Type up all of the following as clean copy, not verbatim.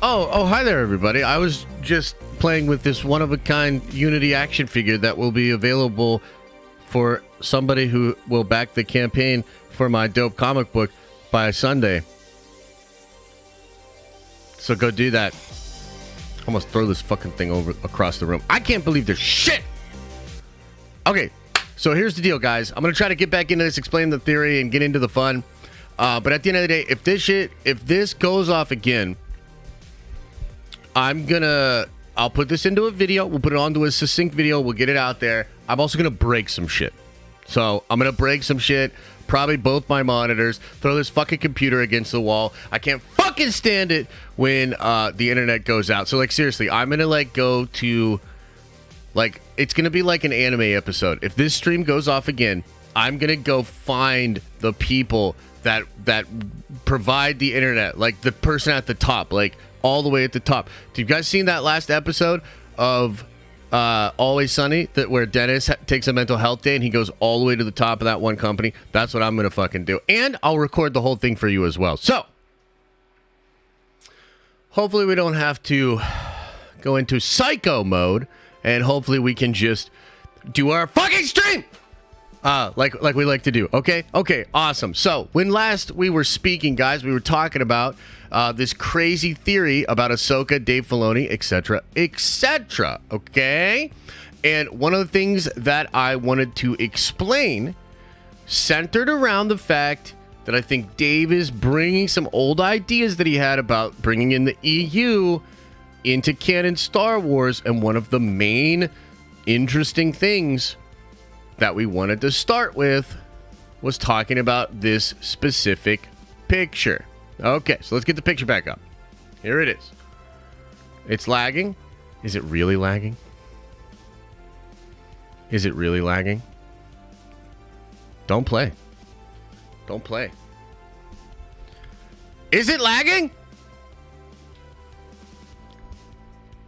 Oh, hi there, everybody. I was just playing with this one-of-a-kind Unity action figure that will be available for somebody who will back the campaign for my dope comic book by Sunday. So go do that. Almost throw this fucking thing over across the room. I can't believe there's shit. Okay, so here's the deal, guys. I'm gonna try to get back into this, explain the theory, and get into the fun. But at the end of the day, if this goes off again, I'll put this into a video. We'll put it onto a succinct video. We'll get it out there. I'm also gonna break some shit. So I'm gonna break some shit. Probably both my monitors. Throw this fucking computer against the wall. I can't fucking stand it when the internet goes out. So like seriously, I'm gonna like go to like it's gonna be like an anime episode. If this stream goes off again, I'm gonna go find the people that provide the internet, like the person at the top, like all the way at the top. Have you guys seen that last episode of Always Sunny, where Dennis takes a mental health day and he goes all the way to the top of that one company? That's what I'm gonna fucking do, and I'll record the whole thing for you as well. So hopefully we don't have to go into psycho mode, and hopefully we can just do our fucking stream like we like to do. Okay, awesome. So when last we were speaking, guys, we were talking about this crazy theory about Ahsoka, Dave Filoni, etc., okay? And one of the things that I wanted to explain centered around the fact that I think Dave is bringing some old ideas that he had about bringing in the EU into canon Star Wars, and one of the main interesting things that we wanted to start with was talking about this specific picture. Okay, so let's get the picture back up. Here it is. It's lagging. Is it really lagging? Is it really lagging? Don't play. Don't play. Is it lagging?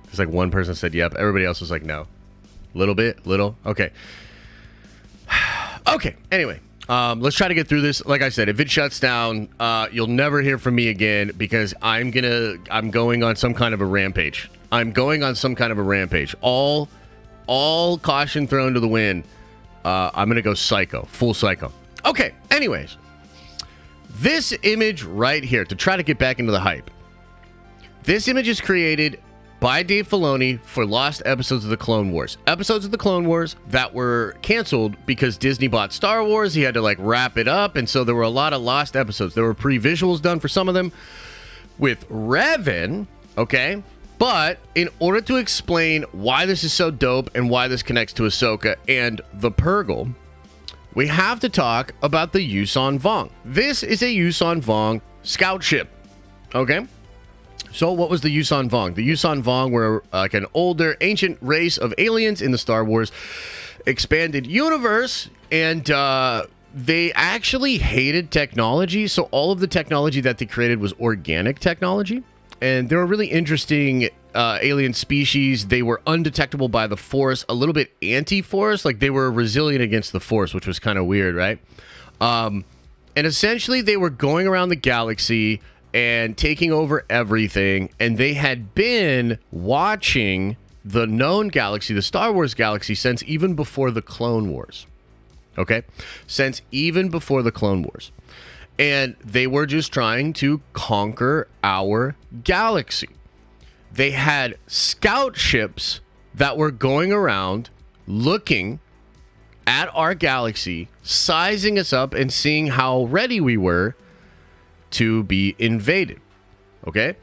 It's like one person said yep. Everybody else was like no. Little bit, little. Okay. Okay, anyway, let's try to get through this. Like I said, if it shuts down, you'll never hear from me again, because I'm going on some kind of a rampage. All caution thrown to the wind. I'm gonna go psycho, full psycho. Okay, anyways, this image right here, to try to get back into the hype. This image is created by Dave Filoni for lost episodes of the Clone Wars. Episodes of the Clone Wars that were canceled because Disney bought Star Wars. He had to like wrap it up, and so there were a lot of lost episodes. There were pre-visuals done for some of them with Revan, okay? But in order to explain why this is so dope and why this connects to Ahsoka and the Purgle, we have to talk about the Yuuzhan Vong. This is a Yuuzhan Vong scout ship, okay? So what was the Yuuzhan Vong? The Yuuzhan Vong were like an older, ancient race of aliens in the Star Wars expanded universe, and they actually hated technology. So all of the technology that they created was organic technology, and they were really interesting alien species. They were undetectable by the Force, a little bit anti-Force, like they were resilient against the Force, which was kind of weird, right? And essentially they were going around the galaxy and taking over everything, and they had been watching the known galaxy, the Star Wars galaxy, since even before the Clone Wars. Okay? Since even before the Clone Wars. And they were just trying to conquer our galaxy. They had scout ships that were going around looking at our galaxy, sizing us up and seeing how ready we were to be invaded. Okay?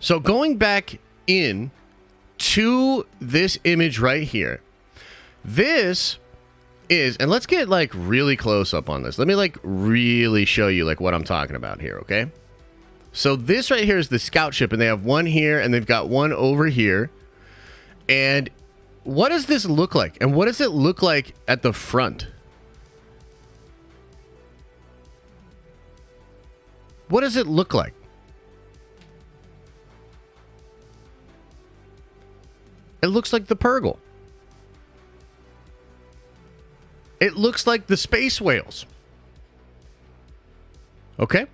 So going back in to this image right here, this is, and let's get like really close up on this. Let me like really show you like what I'm talking about here, okay? So this right here is the scout ship, and they have one here and they've got one over here. And what does this look like? And what does it look like at the front? What does it look like? It looks like the Purgle. It looks like the space whales. Okay?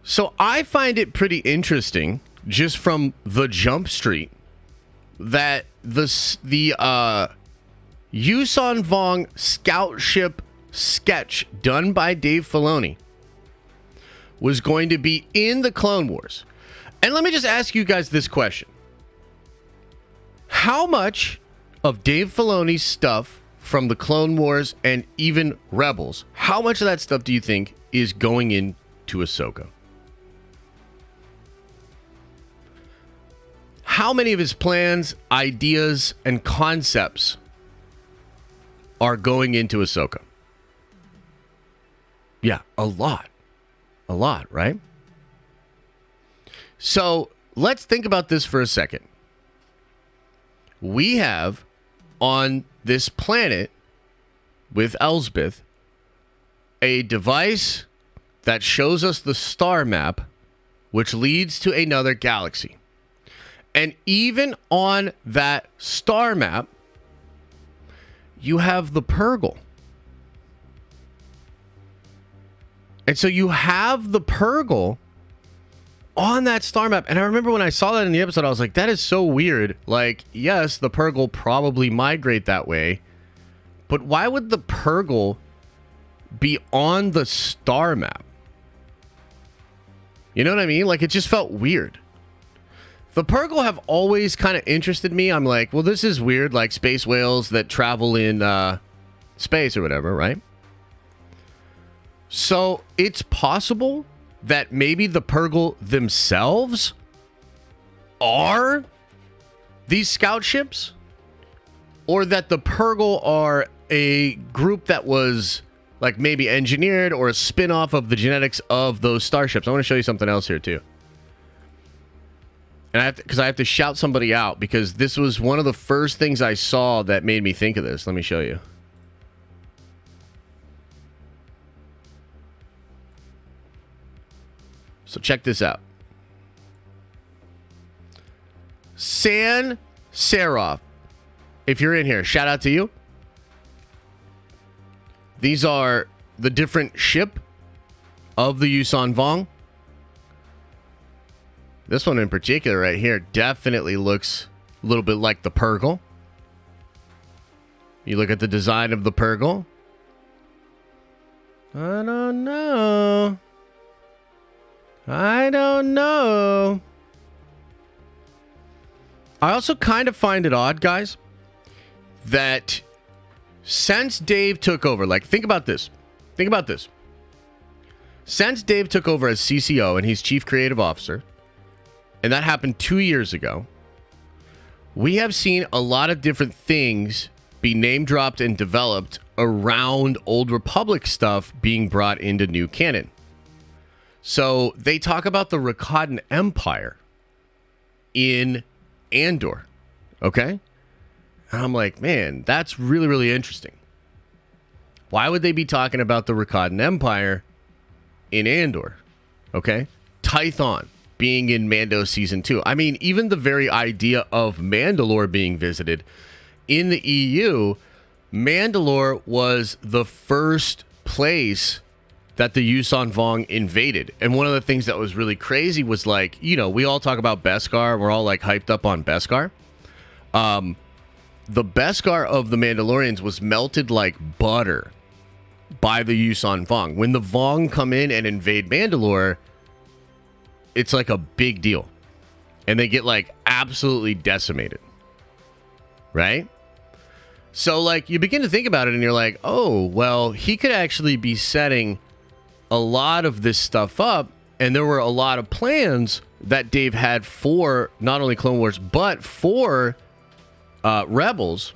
So I find it pretty interesting, just from the jump street, that the Yuuzhan Vong scout ship sketch done by Dave Filoni was going to be in the Clone Wars. And let me just ask you guys this question. How much of Dave Filoni's stuff from the Clone Wars and even Rebels, how much of that stuff do you think is going into Ahsoka? How many of his plans, ideas, and concepts are going into Ahsoka? Yeah, a lot. A lot, right? So let's think about this for a second. We have on this planet with Elsbeth a device that shows us the star map, which leads to another galaxy. And even on that star map, you have the Purrgil. And so you have the Purrgil on that star map. And I remember when I saw that in the episode, I was like, that is so weird. Like, yes, the Purrgil probably migrate that way. But why would the Purrgil be on the star map? You know what I mean? Like, it just felt weird. The Purrgil have always kind of interested me. I'm like, well, this is weird, like space whales that travel in space or whatever, right? So it's possible that maybe the Purrgil themselves are these scout ships, or that the Purrgil are a group that was like maybe engineered or a spin-off of the genetics of those starships. I want to show you something else here too. And I have to shout somebody out, because this was one of the first things I saw that made me think of this. Let me show you. So check this out. San Seraph. If you're in here, shout out to you. These are the different ship of the Yuuzhan Vong. This one in particular right here definitely looks a little bit like the Purrgil. You look at the design of the Purrgil. I don't know. I don't know. I also kind of find it odd, guys, that since Dave took over, like, think about this. Think about this. Since Dave took over as CCO and he's Chief Creative Officer, and that happened 2 years ago, we have seen a lot of different things be name dropped and developed around Old Republic stuff being brought into new canon. So they talk about the Rakatan Empire in Andor. Okay? And I'm like, man, that's really, really interesting. Why would they be talking about the Rakatan Empire in Andor? Okay? Tython being in Mando Season 2. I mean, even the very idea of Mandalore being visited in the EU, Mandalore was the first place that the Yuuzhan Vong invaded. And one of the things that was really crazy was, like, you know, we all talk about Beskar. We're all like hyped up on Beskar. The Beskar of the Mandalorians was melted like butter by the Yuuzhan Vong. When the Vong come in and invade Mandalore, it's like a big deal. And they get like absolutely decimated. Right? So like you begin to think about it and you're like, oh, well, he could actually be setting a lot of this stuff up. And there were a lot of plans that Dave had for not only Clone Wars, but for Rebels.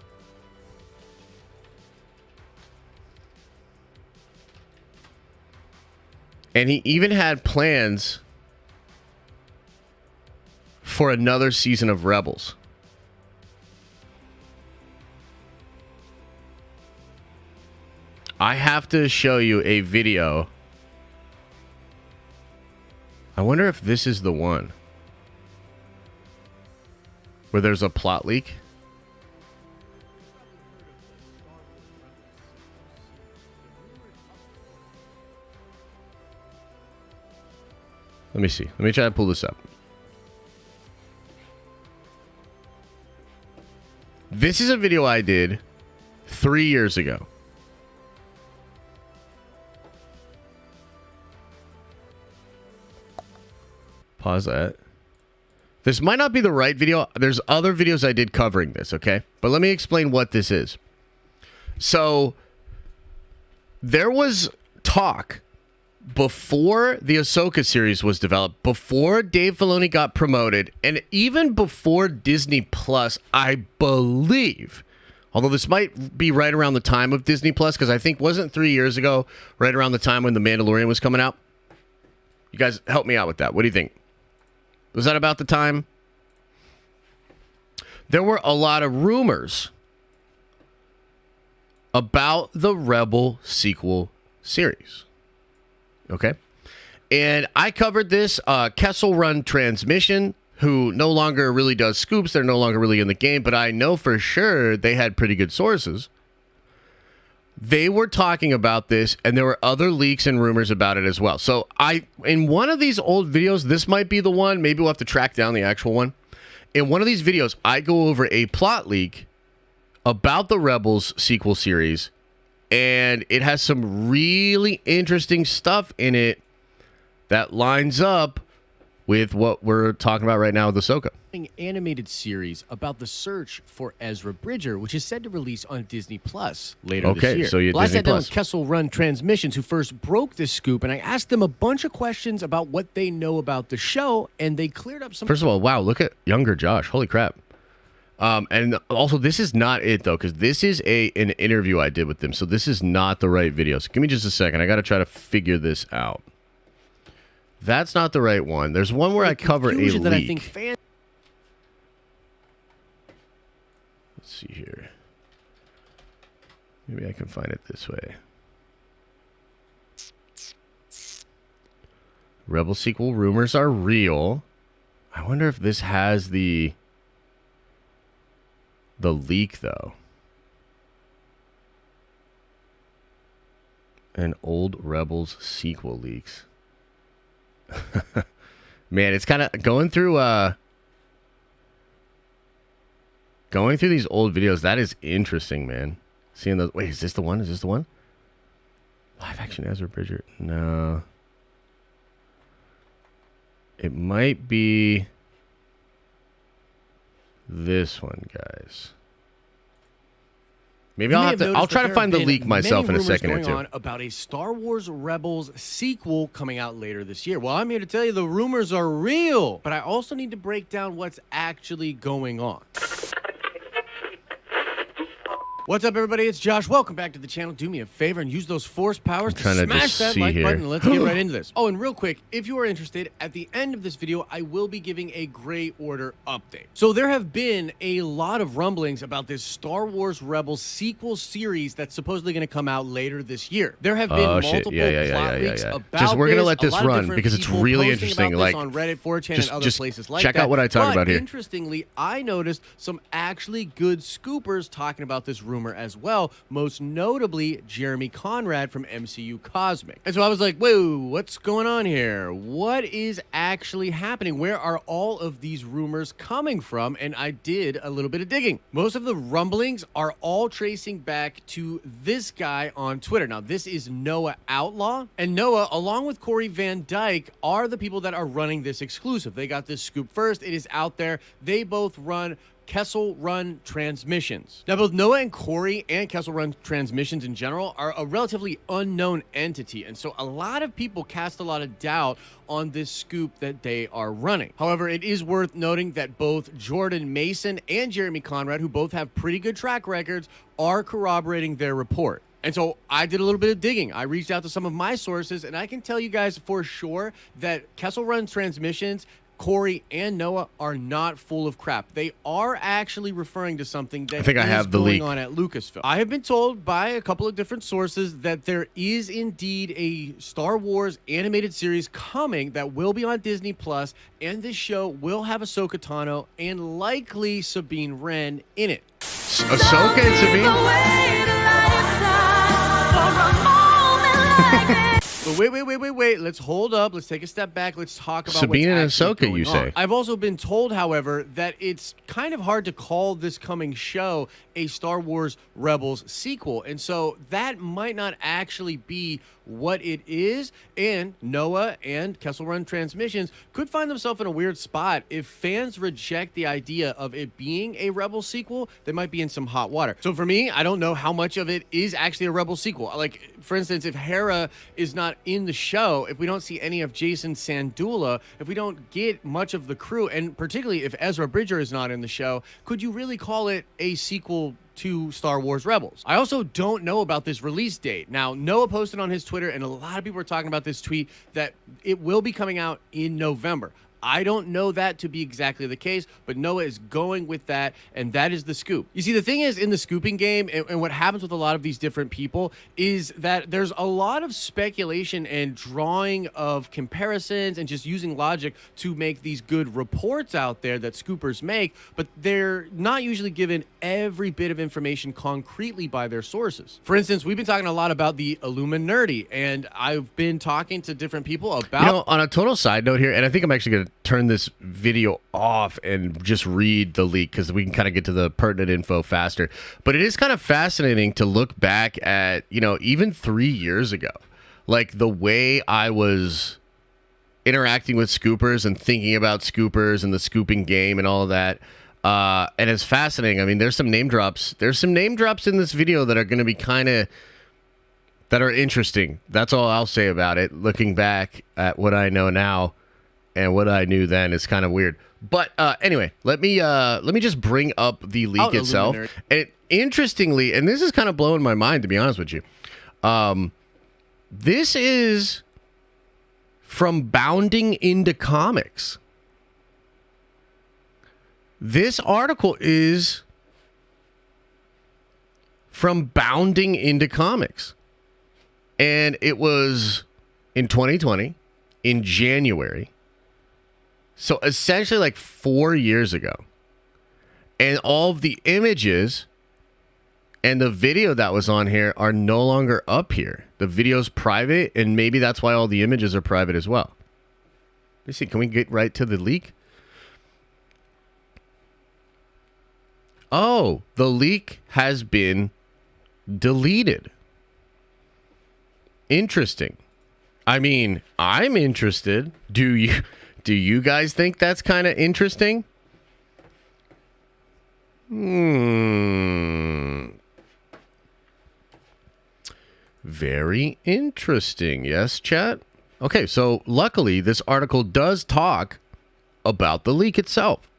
And he even had plans for another season of Rebels. I have to show you a video. I wonder if this is the one where there's a plot leak. Let me see. Let me try to pull this up. This is a video I did 3 years ago. Pause that. This might not be the right video. There's other videos I did covering this, okay? But let me explain what this is. So, there was talk before the Ahsoka series was developed, before Dave Filoni got promoted, and even before Disney Plus, I believe, although this might be right around the time of Disney Plus, because I think wasn't 3 years ago, right around the time when The Mandalorian was coming out? You guys help me out with that. What do you think? Was that about the time? There were a lot of rumors about the Rebel sequel series. Okay? And I covered this. Kessel Run Transmission, who no longer really does scoops. They're no longer really in the game, but I know for sure they had pretty good sources. They were talking about this, and there were other leaks and rumors about it as well. So in one of these old videos, this might be the one. Maybe we'll have to track down the actual one. In one of these videos, I go over a plot leak about the Rebels sequel series, and it has some really interesting stuff in it that lines up with what we're talking about right now with Ahsoka. An animated series about the search for Ezra Bridger, which is set to release on Disney Plus later this year. Okay, so you I Disney sat down Plus. with Kessel Run Transmissions, who first broke this scoop, and I asked them a bunch of questions about what they know about the show, and they cleared up some... First of all, wow, look at younger Josh. Holy crap. And also, this is not it, though, because this is an interview I did with them, so this is not the right video. So give me just a second. I got to try to figure this out. That's not the right one. There's one where I cover a leak. That I think Let's see here. Maybe I can find it this way. Rebel sequel rumors are real. I wonder if this has the leak, though. And old Rebels sequel leaks. Man, it's kind of going through these old videos. That is interesting, man. Seeing those. Wait, is this the one? Is this the one? Live action Ezra Bridger. No. It might be this one, guys. Maybe I'll try to find the leak myself in a second or two. On about a Star Wars Rebels sequel coming out later this year. Well, I'm here to tell you the rumors are real, but I also need to break down what's actually going on. What's up, everybody? It's Josh. Welcome back to the channel. Do me a favor and use those force powers to smash that like button, and let's get right into this. Oh, and real quick, if you are interested, at the end of this video, I will be giving a Gray Order update. So there have been a lot of rumblings about this Star Wars Rebels sequel series that's supposedly going to come out later this year. There have been multiple plot leaks about just we're going to let this this run because it's really interesting. Like on Reddit, 4chan, and other places like that. Check out what I talk about here. Interestingly, I noticed some actually good scoopers talking about this rumor as well, most notably Jeremy Conrad from MCU Cosmic. And so I was like, whoa, what's going on here? What is actually happening? Where are all of these rumors coming from? And I did a little bit of digging. Most of the rumblings are all tracing back to this guy on Twitter. Now, this is Noah Outlaw, and Noah, along with Corey Van Dyke, are the people that are running this exclusive. They got this scoop first. It is out there. They both run Kessel Run Transmissions. Now, both Noah and Corey and Kessel Run Transmissions in general are a relatively unknown entity, and so a lot of people cast a lot of doubt on this scoop that they are running. However, it is worth noting that both Jordan Mason and Jeremy Conrad, who both have pretty good track records, are corroborating their report. And so I did a little bit of digging. I reached out to some of my sources, and I can tell you guys for sure that Kessel Run Transmissions, Corey and Noah, are not full of crap. They are actually referring to something that is going on at Lucasfilm. I have been told by a couple of different sources that there is indeed a Star Wars animated series coming that will be on Disney Plus, and this show will have Ahsoka Tano and likely Sabine Wren in it. Ahsoka and Sabine? But wait. Let's hold up. Let's take a step back. Let's talk about Sabine and what's actually Ahsoka, you going on. say? I've also been told, however, that it's kind of hard to call this coming show a Star Wars Rebels sequel. And so that might not actually be what it is. And Noah and Kessel Run Transmissions could find themselves in a weird spot. If fans reject the idea of it being a Rebel sequel, they might be in some hot water. So for me, I don't know how much of it is actually a Rebel sequel. Like, for instance, if Hera is not in the show, if we don't see any of Jason Sandula, if we don't get much of the crew, and particularly if Ezra Bridger is not in the show, could you really call it a sequel to Star Wars Rebels? I also don't know about this release date. Now, Noah posted on his Twitter, and a lot of people are talking about this tweet, that it will be coming out in November. I don't know that to be exactly the case, but Noah is going with that, and that is the scoop. You see, the thing is, in the scooping game, and what happens with a lot of these different people, is that there's a lot of speculation and drawing of comparisons and just using logic to make these good reports out there that scoopers make, but they're not usually given every bit of information concretely by their sources. For instance, we've been talking a lot about the Illuminati, and I've been talking to different people about... You know, on a total side note here, and I think I'm actually going to turn this video off and just read the leak because we can kind of get to the pertinent info faster. But it is kind of fascinating to look back at, you know, even 3 years ago, like the way I was interacting with scoopers and thinking about scoopers and the scooping game and all of that. And it's fascinating. I mean, there's some name drops. There's some name drops in this video that are going to be that are interesting. That's all I'll say about it. Looking back at what I know now and what I knew then is kind of weird. But anyway, let me just bring up the leak itself. And interestingly, and this is kind of blowing my mind, to be honest with you. This is from Bounding Into Comics. This article is from Bounding Into Comics. And it was in 2020, in January. So essentially like 4 years ago. And all of the images and the video that was on here are no longer up here. The video's private, and maybe that's why all the images are private as well. Let me see, can we get right to the leak? Oh, the leak has been deleted. Interesting. I mean, I'm interested. Do you guys think that's kind of interesting? Very interesting. Yes, chat? Okay, so luckily this article does talk about the leak itself.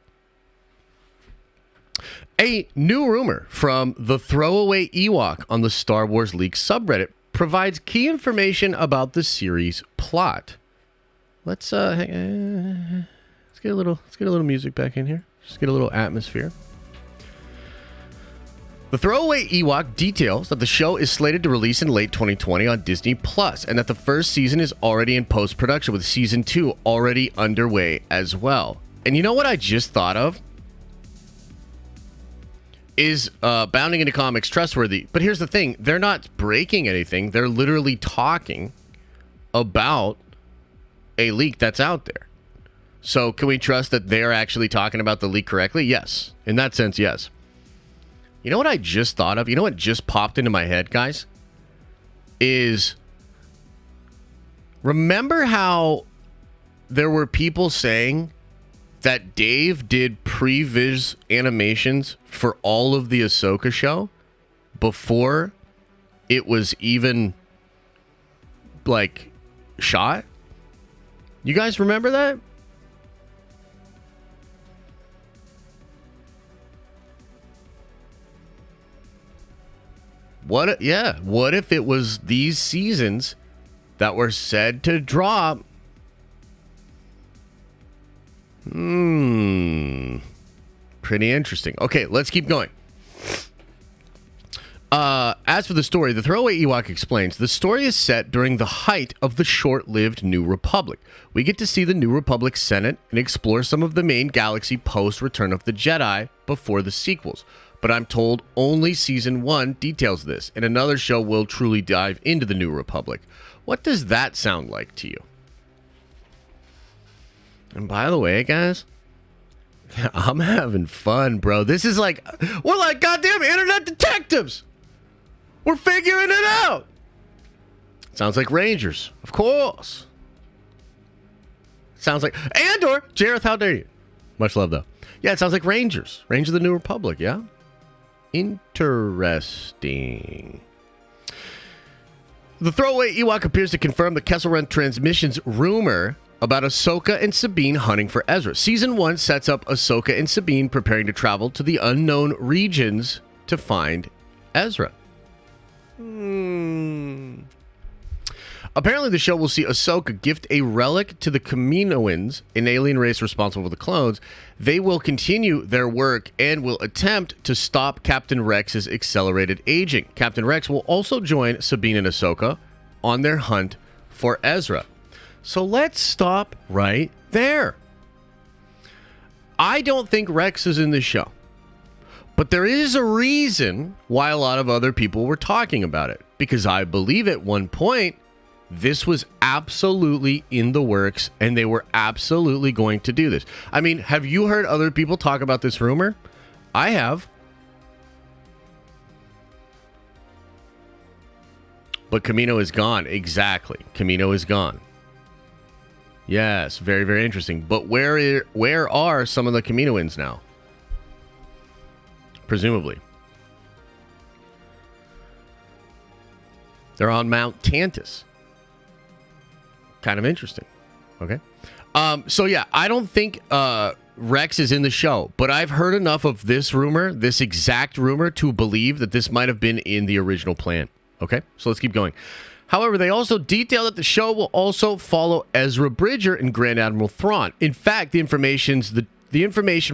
A new rumor from the Throwaway Ewok on the Star Wars Leaks subreddit provides key information about the series plot. Let's get a little music back in here. Just get a little atmosphere. The Throwaway Ewok details that the show is slated to release in late 2020 on Disney Plus, and that the first season is already in post-production, with season 2 already underway as well. And you know what I just thought of? Is Bounding Into Comics trustworthy? But here's the thing. They're not breaking anything. They're literally talking about a leak that's out there. So can we trust that they're actually talking about the leak correctly? Yes. In that sense, yes. You know what I just thought of? You know what just popped into my head, guys? Is remember how there were people saying that Dave did previs animations for all of the Ahsoka show before it was even like shot? You guys remember that? What if it was these seasons that were said to drop? Pretty interesting. Okay, let's keep going. As for the story, the Throwaway Ewok explains, the story is set during the height of the short-lived New Republic. We get to see the New Republic Senate and explore some of the main galaxy post-Return of the Jedi before the sequels. But I'm told only Season 1 details this, and another show will truly dive into the New Republic. What does that sound like to you? And by the way, guys, I'm having fun, bro. This is like, we're like goddamn internet detectives. We're figuring it out. Sounds like Rangers, of course. Sounds like Andor. Jareth, how dare you? Much love, though. Yeah, it sounds like Rangers. Rangers of the New Republic, yeah? Interesting. The throwaway Ewok appears to confirm the Kessel Run Transmissions rumor about Ahsoka and Sabine hunting for Ezra. Season 1 sets up Ahsoka and Sabine preparing to travel to the unknown regions to find Ezra. Apparently, the show will see Ahsoka gift a relic to the Kaminoans, an alien race responsible for the clones. They will continue their work and will attempt to stop Captain Rex's accelerated aging. Captain Rex will also join Sabine and Ahsoka on their hunt for Ezra. So let's stop right there. I don't think Rex is in the show, but there is a reason why a lot of other people were talking about it, because I believe at one point this was absolutely in the works and they were absolutely going to do this. I mean, have you heard other people talk about this rumor? I have. But Kamino is gone. Exactly. Kamino is gone. Yes, very, very interesting. But where are some of the Kaminoans now? Presumably. They're on Mount Tantus. Kind of interesting. Okay. So yeah, I don't think Rex is in the show, but I've heard enough of this rumor, this exact rumor, to believe that this might have been in the original plan. Okay, so let's keep going. However, they also detail that the show will also follow Ezra Bridger and Grand Admiral Thrawn. In fact, the information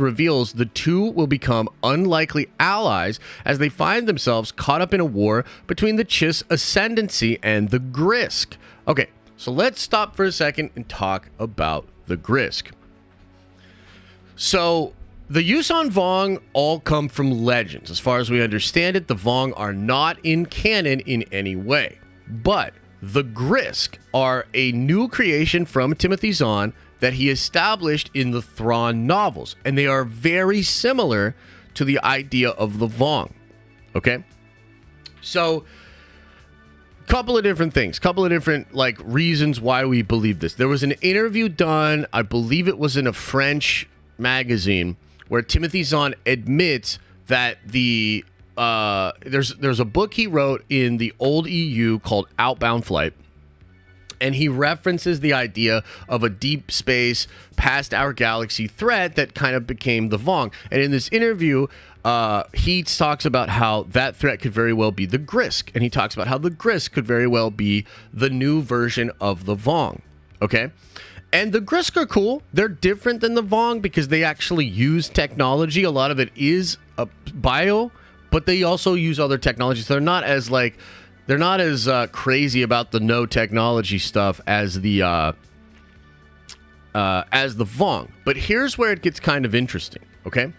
reveals the two will become unlikely allies as they find themselves caught up in a war between the Chiss Ascendancy and the Grisk. Okay, so let's stop for a second and talk about the Grisk. So the Yuuzhan Vong all come from legends. As far as we understand it, the Vong are not in canon in any way. But the Grisk are a new creation from Timothy Zahn that he established in the Thrawn novels. And they are very similar to the idea of the Vong. Okay? So couple of different things, couple of different reasons why we believe this. There was an interview done, I believe it was in a French magazine, where Timothy Zahn admits that there's a book he wrote in the old EU called Outbound Flight, and he references the idea of a deep space past our galaxy threat that kind of became the Vong. And in this interview, he talks about how that threat could very well be the Grisk, and he talks about how the Grisk could very well be the new version of the Vong. Okay? And the Grisk are cool. They're different than the Vong because they actually use technology. A lot of it is bio, but they also use other technologies. They're not as crazy about the no technology stuff as the Vong. But here's where it gets kind of interesting. Okay.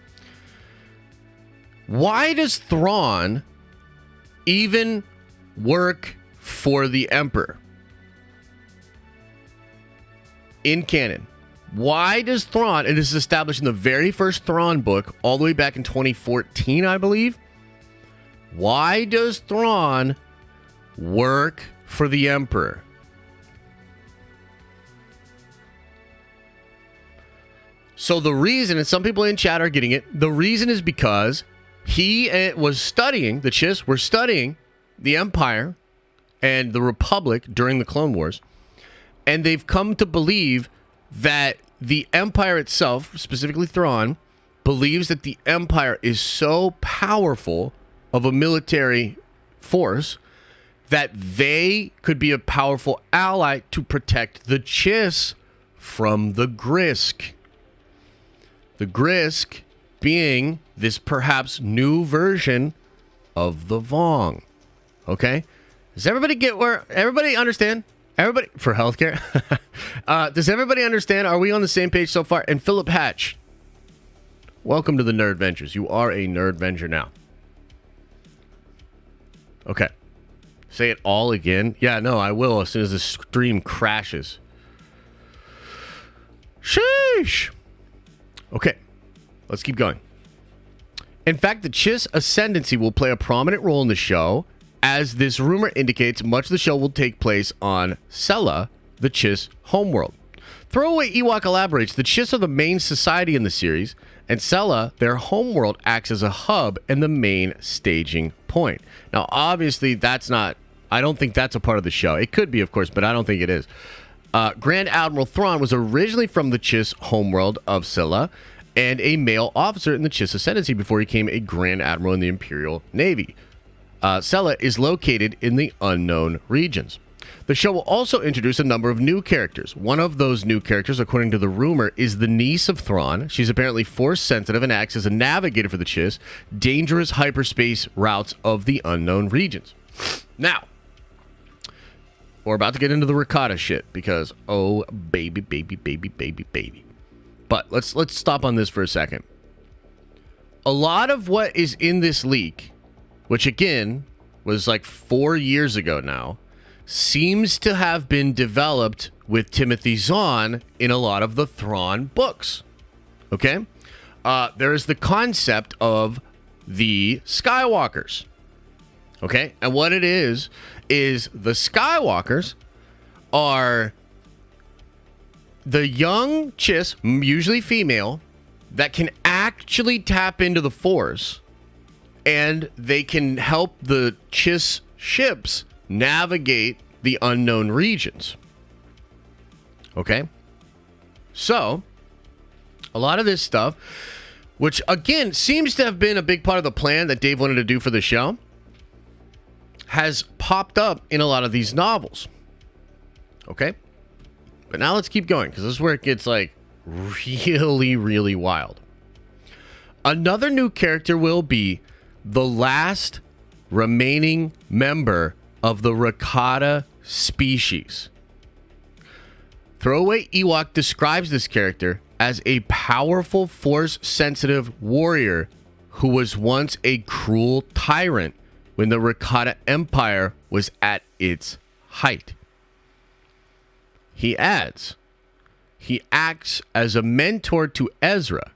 Why does Thrawn even work for the Emperor in canon? Why does Thrawn, and this is established in the very first Thrawn book, all the way back in 2014, I believe. Why does Thrawn work for the Emperor? So the reason, and some people in chat are getting it, the reason is because he was studying, the Chiss were studying the Empire and the Republic during the Clone Wars, and they've come to believe that the Empire itself, specifically Thrawn, believes that the Empire is so powerful of a military force that they could be a powerful ally to protect the Chiss from the Grisk. The Grisk being this perhaps new version of the Vong. Okay? Does everybody get where... Everybody understand? Everybody... For healthcare? Does everybody understand? Are we on the same page so far? And Philip Hatch, welcome to the Nerd Ventures. You are a Nerd Venture now. Okay. Say it all again? Yeah, no, I will as soon as the stream crashes. Sheesh. Okay, let's keep going. In fact, the Chiss ascendancy will play a prominent role in the show, as this rumor indicates much of the show will take place on Sela, the Chiss homeworld. Throwaway Ewok elaborates, the Chiss are the main society in the series, and Sela, their homeworld, acts as a hub and the main staging point. Now, obviously, that's not... I don't think that's a part of the show. It could be, of course, but I don't think it is. Grand Admiral Thrawn was originally from the Chiss homeworld of Sela and a male officer in the Chiss ascendancy before he became a Grand Admiral in the Imperial Navy. Sela is located in the unknown regions. The show will also introduce a number of new characters. One of those new characters, according to the rumor, is the niece of Thrawn. She's apparently force-sensitive and acts as a navigator for the Chiss, dangerous hyperspace routes of the unknown regions. Now, we're about to get into the Ricotta shit because, oh, baby, baby, baby, baby, baby. But let's stop on this for a second. A lot of what is in this leak, which again was like 4 years ago now, seems to have been developed with Timothy Zahn in a lot of the Thrawn books. Okay? There is the concept of the Skywalkers. Okay? And what it is the Skywalkers are the young Chiss, usually female, that can actually tap into the Force, and they can help the Chiss ships navigate the unknown regions. Okay? So, a lot of this stuff, which again seems to have been a big part of the plan that Dave wanted to do for the show, has popped up in a lot of these novels. Okay? But now let's keep going, because this is where it gets like really, really wild. Another new character will be the last remaining member of the Ricotta species. Throwaway Ewok describes this character as a powerful, force-sensitive warrior who was once a cruel tyrant when the Ricotta Empire was at its height. He adds, he acts as a mentor to Ezra.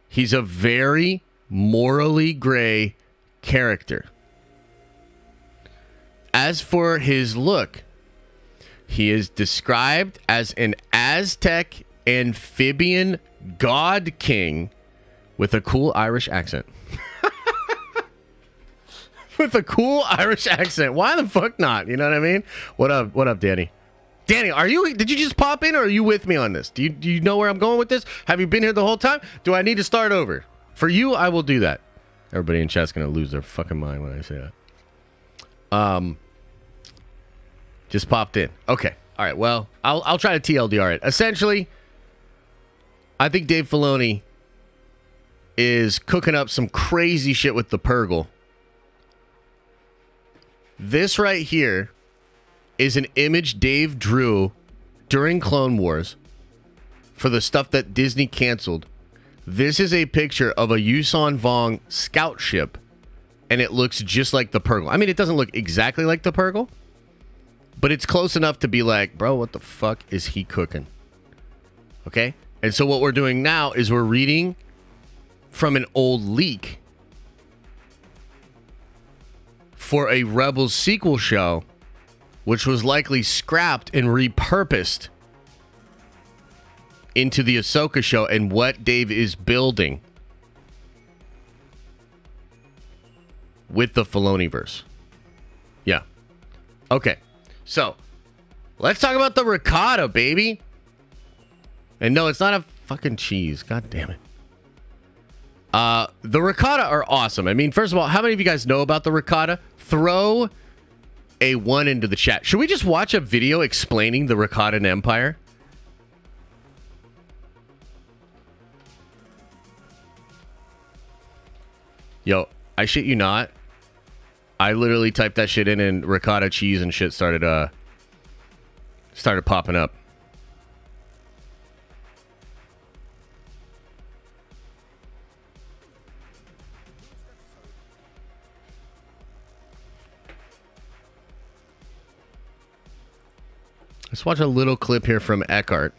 He's a very morally gray character. As for his look, he is described as an Aztec amphibian god king with a cool Irish accent. With a cool Irish accent. Why the fuck not? You know what I mean? What up, Danny? Danny, did you just pop in, or are you with me on this? Do you know where I'm going with this? Have you been here the whole time? Do I need to start over? For you, I will do that. Everybody in chat's gonna lose their fucking mind when I say that. Just popped in. Okay. All right. Well, I'll try to TLDR it. Essentially, I think Dave Filoni is cooking up some crazy shit with the Purgle. This right here is an image Dave drew during Clone Wars for the stuff that Disney canceled. This is a picture of a Yuuzhan Vong scout ship, and it looks just like the Purgle. I mean, it doesn't look exactly like the Purgle, but it's close enough to be like, bro, what the fuck is he cooking? Okay? And so what we're doing now is we're reading from an old leak for a Rebels sequel show, which was likely scrapped and repurposed into the Ahsoka show and what Dave is building with the Filoni'Verse. Yeah. Okay. So, let's talk about the ricotta, baby. And no, it's not a fucking cheese. God damn it. The ricotta are awesome. I mean, first of all, how many of you guys know about the ricotta? Throw a 1 into the chat. Should we just watch a video explaining the Ricotta Empire? Yo, I shit you not. I literally typed that shit in and ricotta cheese and shit started popping up. Let's watch a little clip here from Eckhart.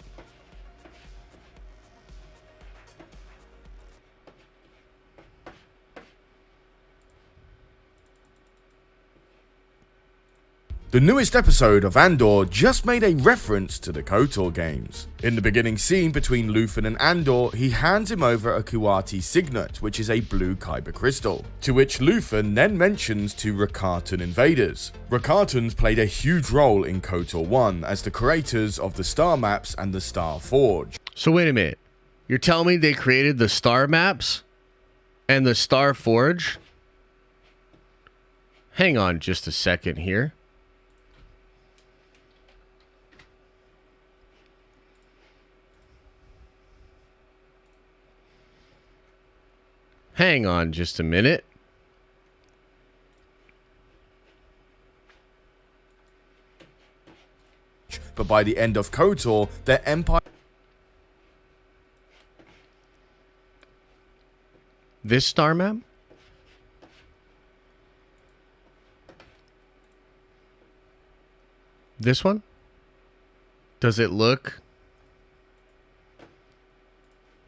The newest episode of Andor just made a reference to the KOTOR games. In the beginning scene between Luthen and Andor, he hands him over a Kuati signet, which is a blue kyber crystal, to which Luthen then mentions to Rakatan invaders. Rakatans played a huge role in KOTOR 1 as the creators of the star maps and the Star Forge. So wait a minute. You're telling me they created the star maps and the Star Forge? Hang on just a second here. Hang on just a minute. But by the end of KOTOR, their empire... This star map? This one? Does it look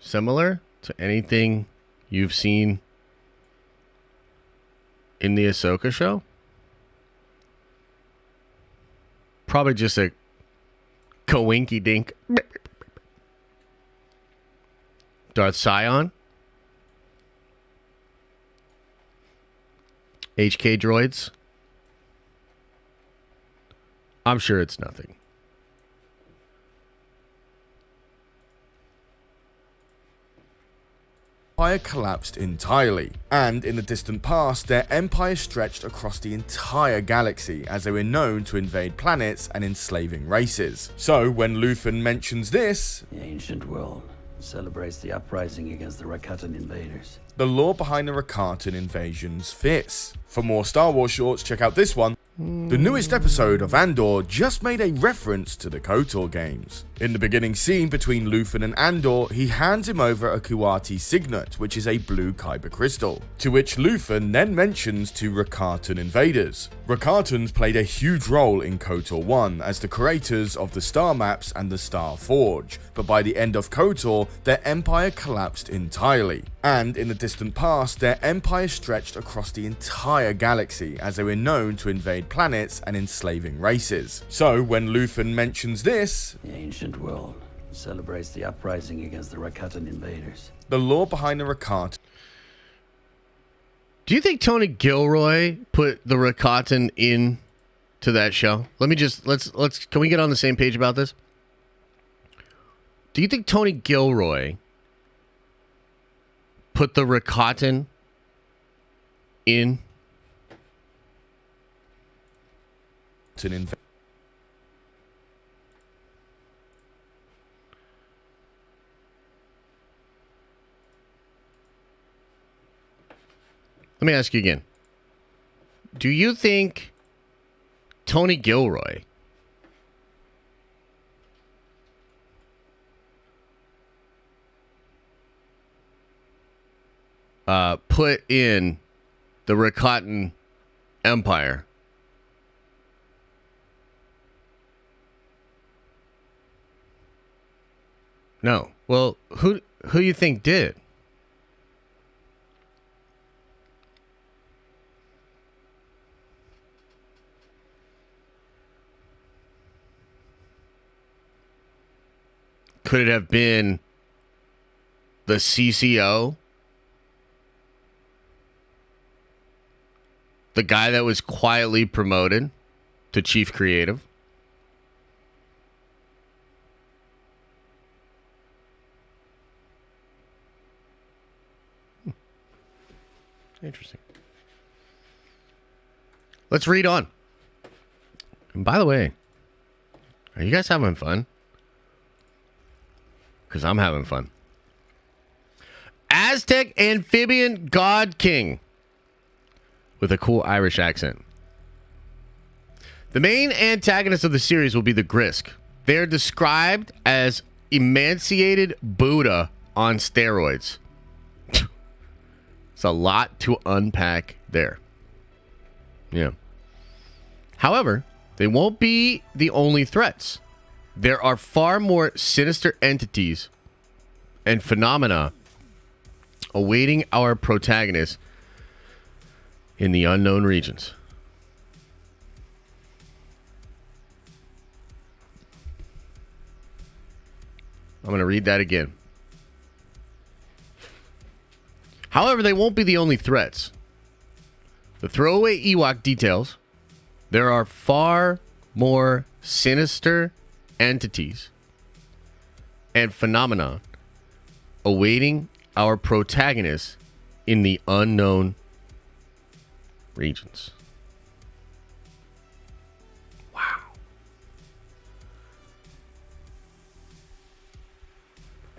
similar to anything you've seen in the Ahsoka show? Probably just a coinky dink. Darth Sion. HK droids. I'm sure it's nothing. Empire collapsed entirely, and in the distant past, their empire stretched across the entire galaxy as they were known to invade planets and enslaving races. So when Luthen mentions this, The ancient world celebrates the uprising against the Rakatan invaders. the lore behind the Rakatan invasions fits. For more Star Wars shorts, check out this one. The newest episode of Andor just made a reference to the KOTOR games. In the beginning scene between Luthen and Andor, he hands him over a Kuati signet, which is a blue kyber crystal, to which Luthen then mentions to Rakatan invaders. Rakatans played a huge role in KOTOR 1 as the creators of the star maps and the Star Forge, but by the end of KOTOR, their empire collapsed entirely, and in the distant past, their empire stretched across the entire galaxy as they were known to invade planets and enslaving races. So when Luthen mentions this, The ancient world celebrates the uprising against the Rakatan invaders. the lore behind the Rakatan Do you think Tony Gilroy put the Rakatan in to that show? Let's can we get on the same page about this? Do you think Tony Gilroy put the Rakatan in? inv- Let me ask you again. Do you think Tony Gilroy put in the Rakatan Empire? No. Well, who you think did? Could it have been the CCO? The guy that was quietly promoted to chief creative? Interesting. Let's read on. And by the way, are you guys having fun? Because I'm having fun. Aztec amphibian god king with a cool Irish accent. The main antagonist of the series will be the Grisk. They are described as emaciated Buddha on steroids. It's a lot to unpack there. Yeah. However, they won't be the only threats. There are far more sinister entities and phenomena awaiting our protagonists in the unknown regions. I'm going to read that again. However, they won't be the only threats. The throwaway Ewok details, there are far more sinister entities and phenomena awaiting our protagonists in the unknown regions. Wow.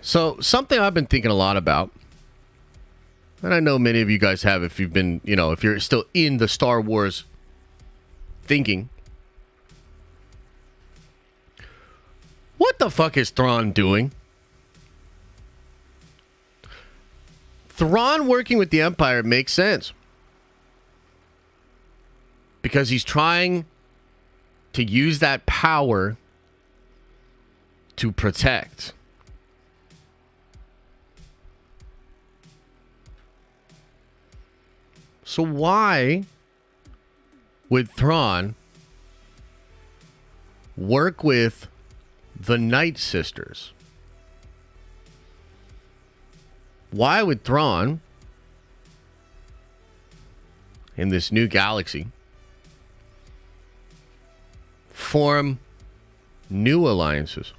So, something I've been thinking a lot about, and I know many of you guys have if you've been, if you're still in the Star Wars thinking. What the fuck is Thrawn doing? Thrawn working with the Empire makes sense. Because he's trying to use that power to protect. So why would Thrawn work with the Night Sisters? Why would Thrawn, in this new galaxy, form new alliances?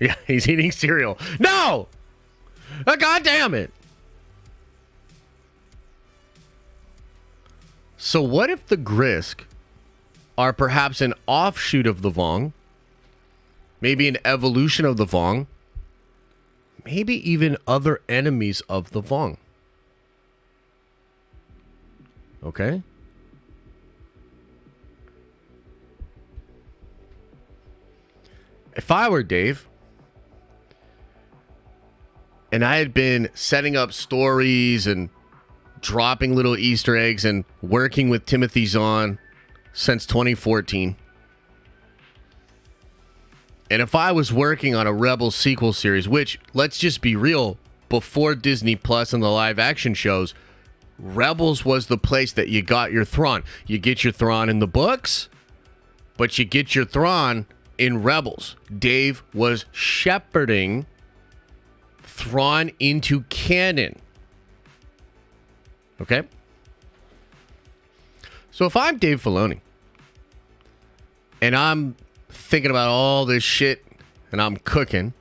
Yeah, he's eating cereal. No! God damn it! So what if the Grisk are perhaps an offshoot of the Vong? Maybe an evolution of the Vong? Maybe even other enemies of the Vong? Okay? If I were Dave, and I had been setting up stories and dropping little Easter eggs and working with Timothy Zahn since 2014. And if I was working on a Rebels sequel series, which, let's just be real, before Disney Plus and the live action shows, Rebels was the place that you got your Thrawn. You get your Thrawn in the books, but you get your Thrawn in Rebels. Dave was shepherding Thrawn into canon. Okay? So if I'm Dave Filoni and I'm thinking about all this shit and I'm cooking,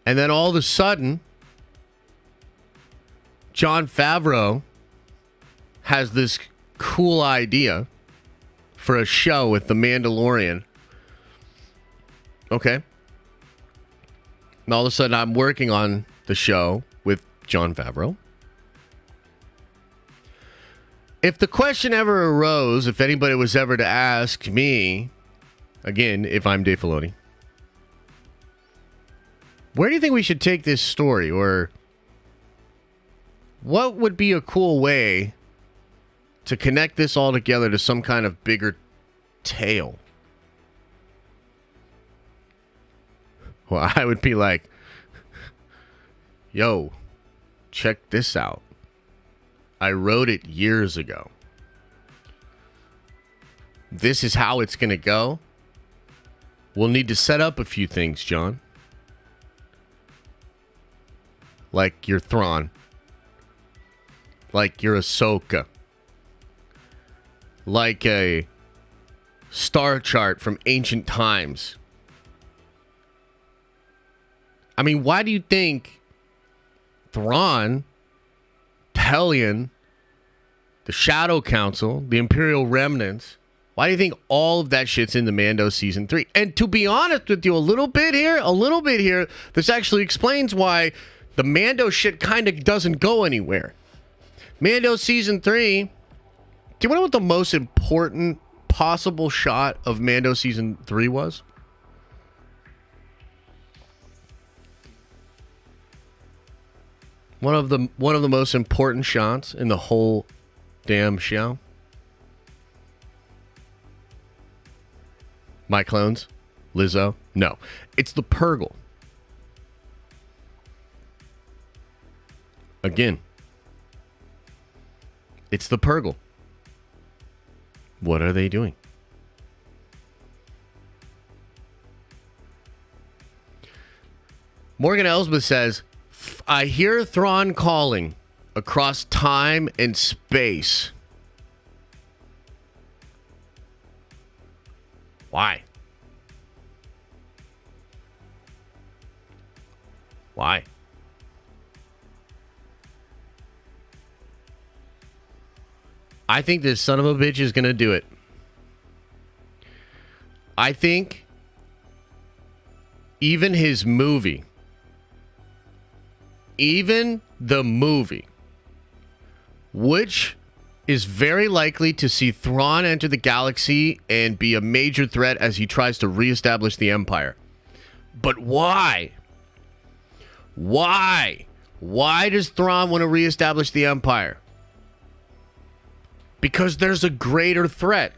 and then all of a sudden Jon Favreau has this cool idea for a show with The Mandalorian. Okay? And all of a sudden I'm working on the show with Jon Favreau. If the question ever arose, if anybody was ever to ask me, again, if I'm Dave Filoni, where do you think we should take this story? Or what would be a cool way to connect this all together to some kind of bigger tale? Well, I would be like, yo, check this out. I wrote it years ago. This is how it's going to go. We'll need to set up a few things, John. Like your Thrawn. Like your Ahsoka. Like a star chart from ancient times. I mean, why do you think Thrawn, Hellion, the Shadow Council, the Imperial Remnants, why do you think all of that shit's in the Mando Season 3? And to be honest with you, a little bit here, this actually explains why the Mando shit kind of doesn't go anywhere. Mando Season 3, do you know what the most important possible shot of Mando Season 3 was? One of the most important shots in the whole damn show. My Clones? Lizzo? No. It's the Purgle. Again. It's the Purgle. What are they doing? Morgan Elsbeth says, I hear Thrawn calling across time and space. Why? Why? I think this son of a bitch is going to do it. I think even his movie, even the movie, which is very likely to see Thrawn enter the galaxy and be a major threat as he tries to reestablish the Empire. But why? Why? Why does Thrawn want to reestablish the Empire? Because there's a greater threat.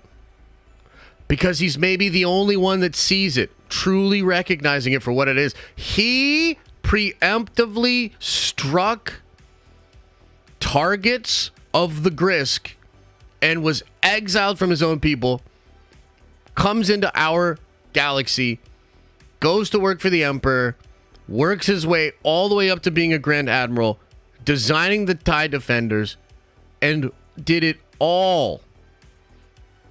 Because he's maybe the only one that sees it, truly recognizing it for what it is. He preemptively struck targets of the Grisk and was exiled from his own people, comes into our galaxy, goes to work for the Emperor, works his way all the way up to being a Grand Admiral, designing the TIE Defenders, and did it all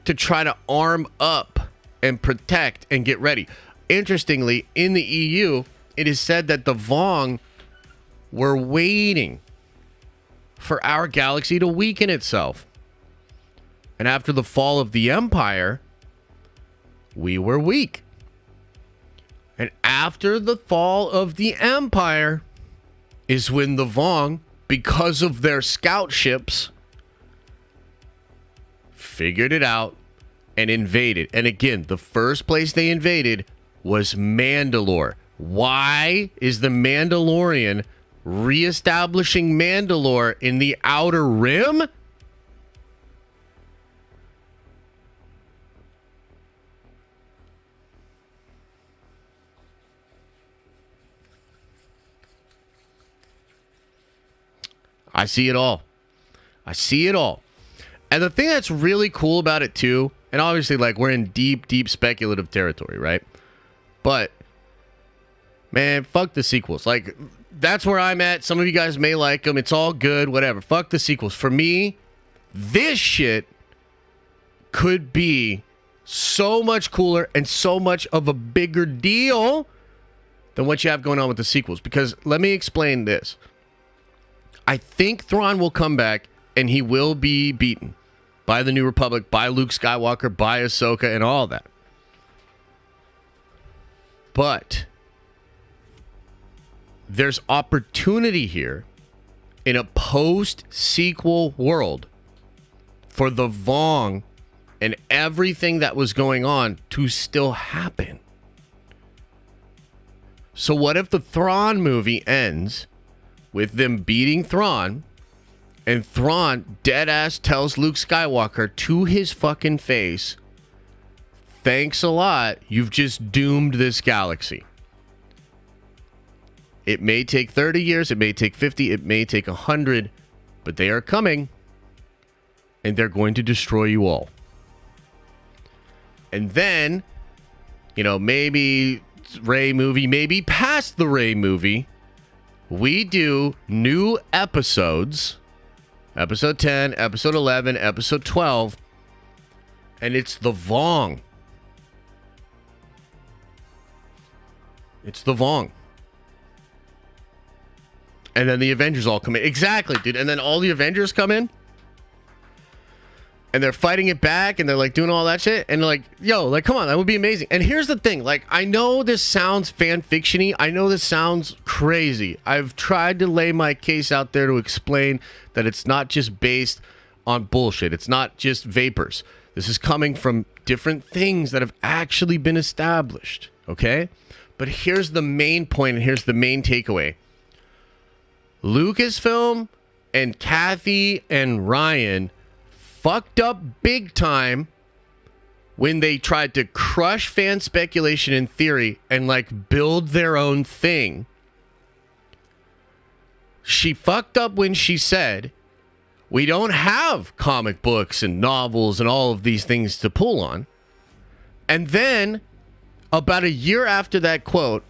to try to arm up and protect and get ready. Interestingly, in the EU, it is said that the Vong were waiting for our galaxy to weaken itself. And after the fall of the Empire, we were weak. And after the fall of the Empire is when the Vong, because of their scout ships, figured it out and invaded. And again, the first place they invaded was Mandalore. Why is the Mandalorian reestablishing Mandalore in the Outer Rim? I see it all. I see it all. And the thing that's really cool about it too, and obviously like we're in deep, deep speculative territory, right? But man, fuck the sequels. Like that's where I'm at. Some of you guys may like them. It's all good, whatever. Fuck the sequels. For me, this shit could be so much cooler and so much of a bigger deal than what you have going on with the sequels. Because let me explain this. I think Thrawn will come back and he will be beaten by the New Republic, by Luke Skywalker, by Ahsoka, and all that. But there's opportunity here in a post-sequel world for the Vong and everything that was going on to still happen. So what if the Thrawn movie ends with them beating Thrawn, and Thrawn deadass tells Luke Skywalker to his fucking face, thanks a lot, you've just doomed this galaxy. It may take 30 years, it may take 50, it may take 100, but they are coming, and they're going to destroy you all. And then, you know, maybe Rey movie, maybe past the Rey movie, we do new episodes, episode 10, episode 11, episode 12, and it's the Vong. It's the Vong. And then the Avengers all come in. Exactly, dude. And then all the Avengers come in. And they're fighting it back. And they're like doing all that shit. And like, yo, like, come on. That would be amazing. And here's the thing. Like, I know this sounds fan fiction-y. I know this sounds crazy. I've tried to lay my case out there to explain that it's not just based on bullshit. It's not just vapors. This is coming from different things that have actually been established. Okay? But here's the main point. And here's the main takeaway. Lucasfilm and Kathy and Ryan fucked up big time when they tried to crush fan speculation and theory and like build their own thing. She fucked up when she said, we don't have comic books and novels and all of these things to pull on. And then, about a year after that quote,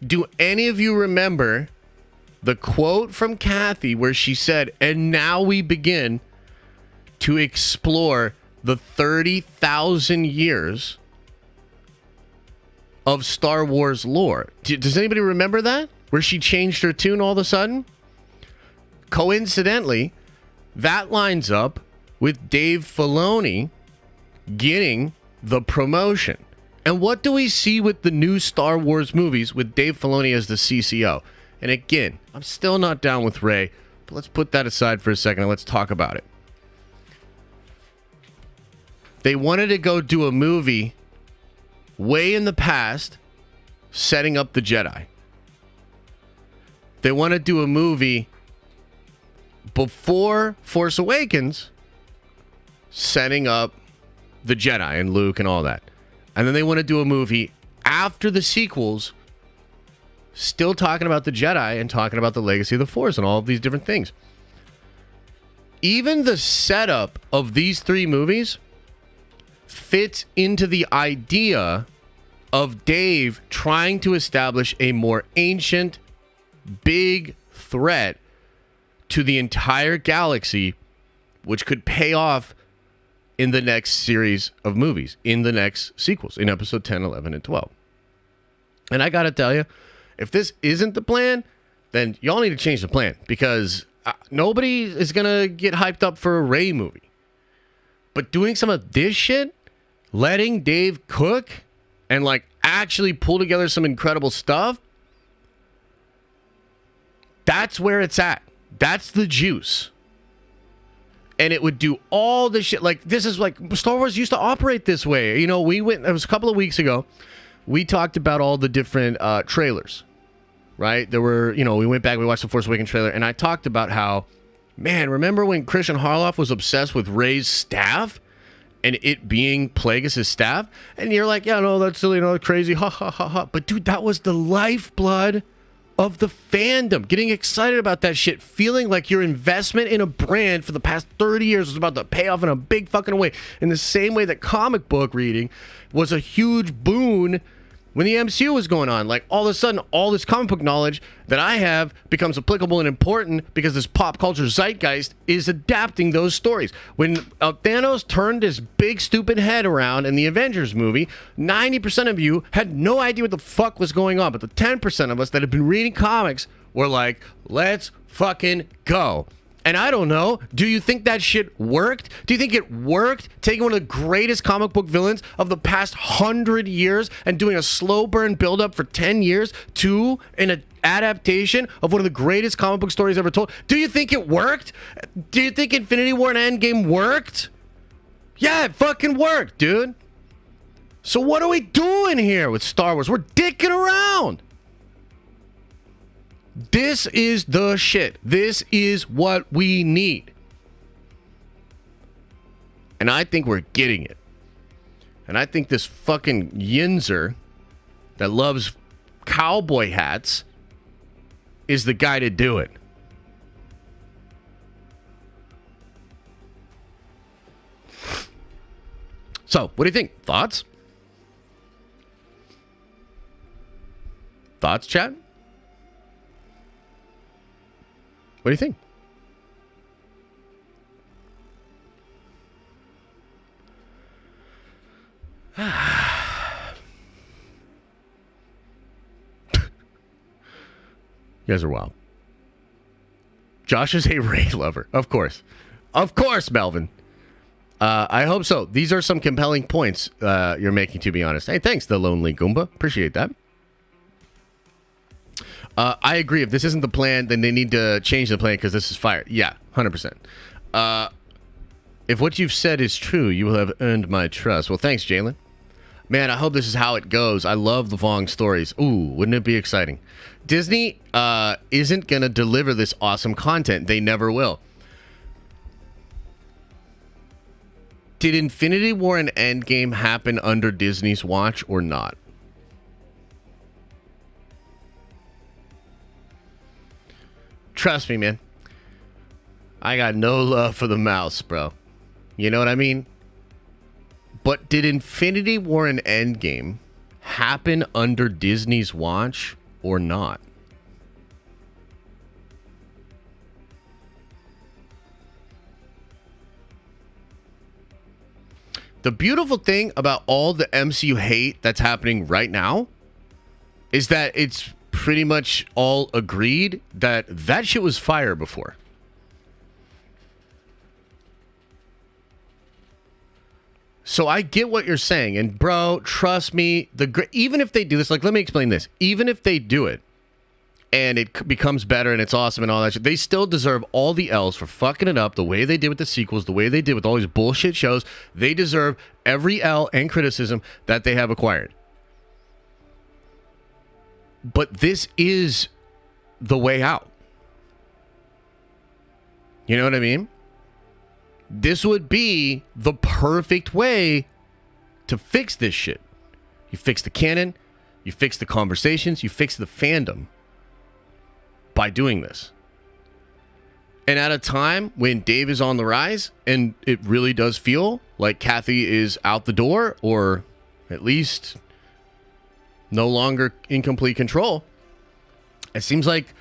do any of you remember the quote from Kathy where she said, and now we begin to explore the 30,000 years of Star Wars lore? Does anybody remember that? Where she changed her tune all of a sudden? Coincidentally, that lines up with Dave Filoni getting the promotion. And what do we see with the new Star Wars movies with Dave Filoni as the CCO? And again, I'm still not down with Rey, but let's put that aside for a second and let's talk about it. They wanted to go do a movie way in the past setting up the Jedi. They want to do a movie before Force Awakens setting up the Jedi and Luke and all that. And then they want to do a movie after the sequels still talking about the Jedi and talking about the legacy of the Force and all of these different things. Even the setup of these three movies fits into the idea of Dave trying to establish a more ancient, big threat to the entire galaxy, which could pay off in the next series of movies, in the next sequels, in episode 10, 11, and 12. And I gotta tell you, if this isn't the plan, then y'all need to change the plan, because nobody is gonna get hyped up for a Rey movie. But doing some of this shit, letting Dave cook and like actually pull together some incredible stuff, that's where it's at. That's the juice. And it would do all the shit. Like, this is like Star Wars used to operate this way. You know, it was a couple of weeks ago, we talked about all the different trailers, right? There were, we went back, we watched the Force Awakens trailer, and I talked about how, man, remember when Christian Harloff was obsessed with Rey's staff? And it being Plagueis' staff? And you're like, yeah, no, that's silly, crazy, ha, ha, ha, ha. But dude, that was the lifeblood of the fandom. Getting excited about that shit. Feeling like your investment in a brand for the past 30 years was about to pay off in a big fucking way. In the same way that comic book reading was a huge boon when the MCU was going on. Like, all of a sudden, all this comic book knowledge that I have becomes applicable and important because this pop culture zeitgeist is adapting those stories. When Thanos turned his big stupid head around in the Avengers movie, 90% of you had no idea what the fuck was going on. But the 10% of us that have been reading comics were like, let's fucking go. And I don't know, do you think that shit worked? Do you think it worked taking one of the greatest comic book villains of the past 100 years and doing a slow burn build-up for 10 years to an adaptation of one of the greatest comic book stories ever told? Do you think it worked? Do you think Infinity War and Endgame worked? Yeah, it fucking worked, dude. So what are we doing here with Star Wars? We're dicking around. This is the shit. This is what we need. And I think we're getting it. And I think this fucking Yinzer that loves cowboy hats is the guy to do it. So, what do you think? Thoughts? Thoughts, chat? What do you think? You guys are wild. Josh is a Rey lover. Of course. Of course, Melvin. I hope so. These are some compelling points you're making, to be honest. Hey, thanks, the Lonely Goomba. Appreciate that. I agree. If this isn't the plan, then they need to change the plan because this is fire. Yeah, 100%. If what you've said is true, you will have earned my trust. Well, thanks, Jalen. Man, I hope this is how it goes. I love the Vong stories. Ooh, wouldn't it be exciting? Disney isn't going to deliver this awesome content. They never will. Did Infinity War and Endgame happen under Disney's watch or not? Trust me, man. I got no love for the mouse, bro. You know what I mean? But did Infinity War and Endgame happen under Disney's watch or not? The beautiful thing about all the MCU hate that's happening right now is that it's pretty much all agreed that that shit was fire before. So I get what you're saying, and bro, trust me, even if they do this, like, let me explain this. Even if they do it, and it becomes better, and it's awesome, and all that shit, they still deserve all the L's for fucking it up the way they did with the sequels, the way they did with all these bullshit shows. They deserve every L and criticism that they have acquired. But this is the way out. You know what I mean? This would be the perfect way to fix this shit. You fix the canon, you fix the conversations, you fix the fandom by doing this. And at a time when Dave is on the rise, and it really does feel like Kathy is out the door, or at least no longer in complete control, it seems like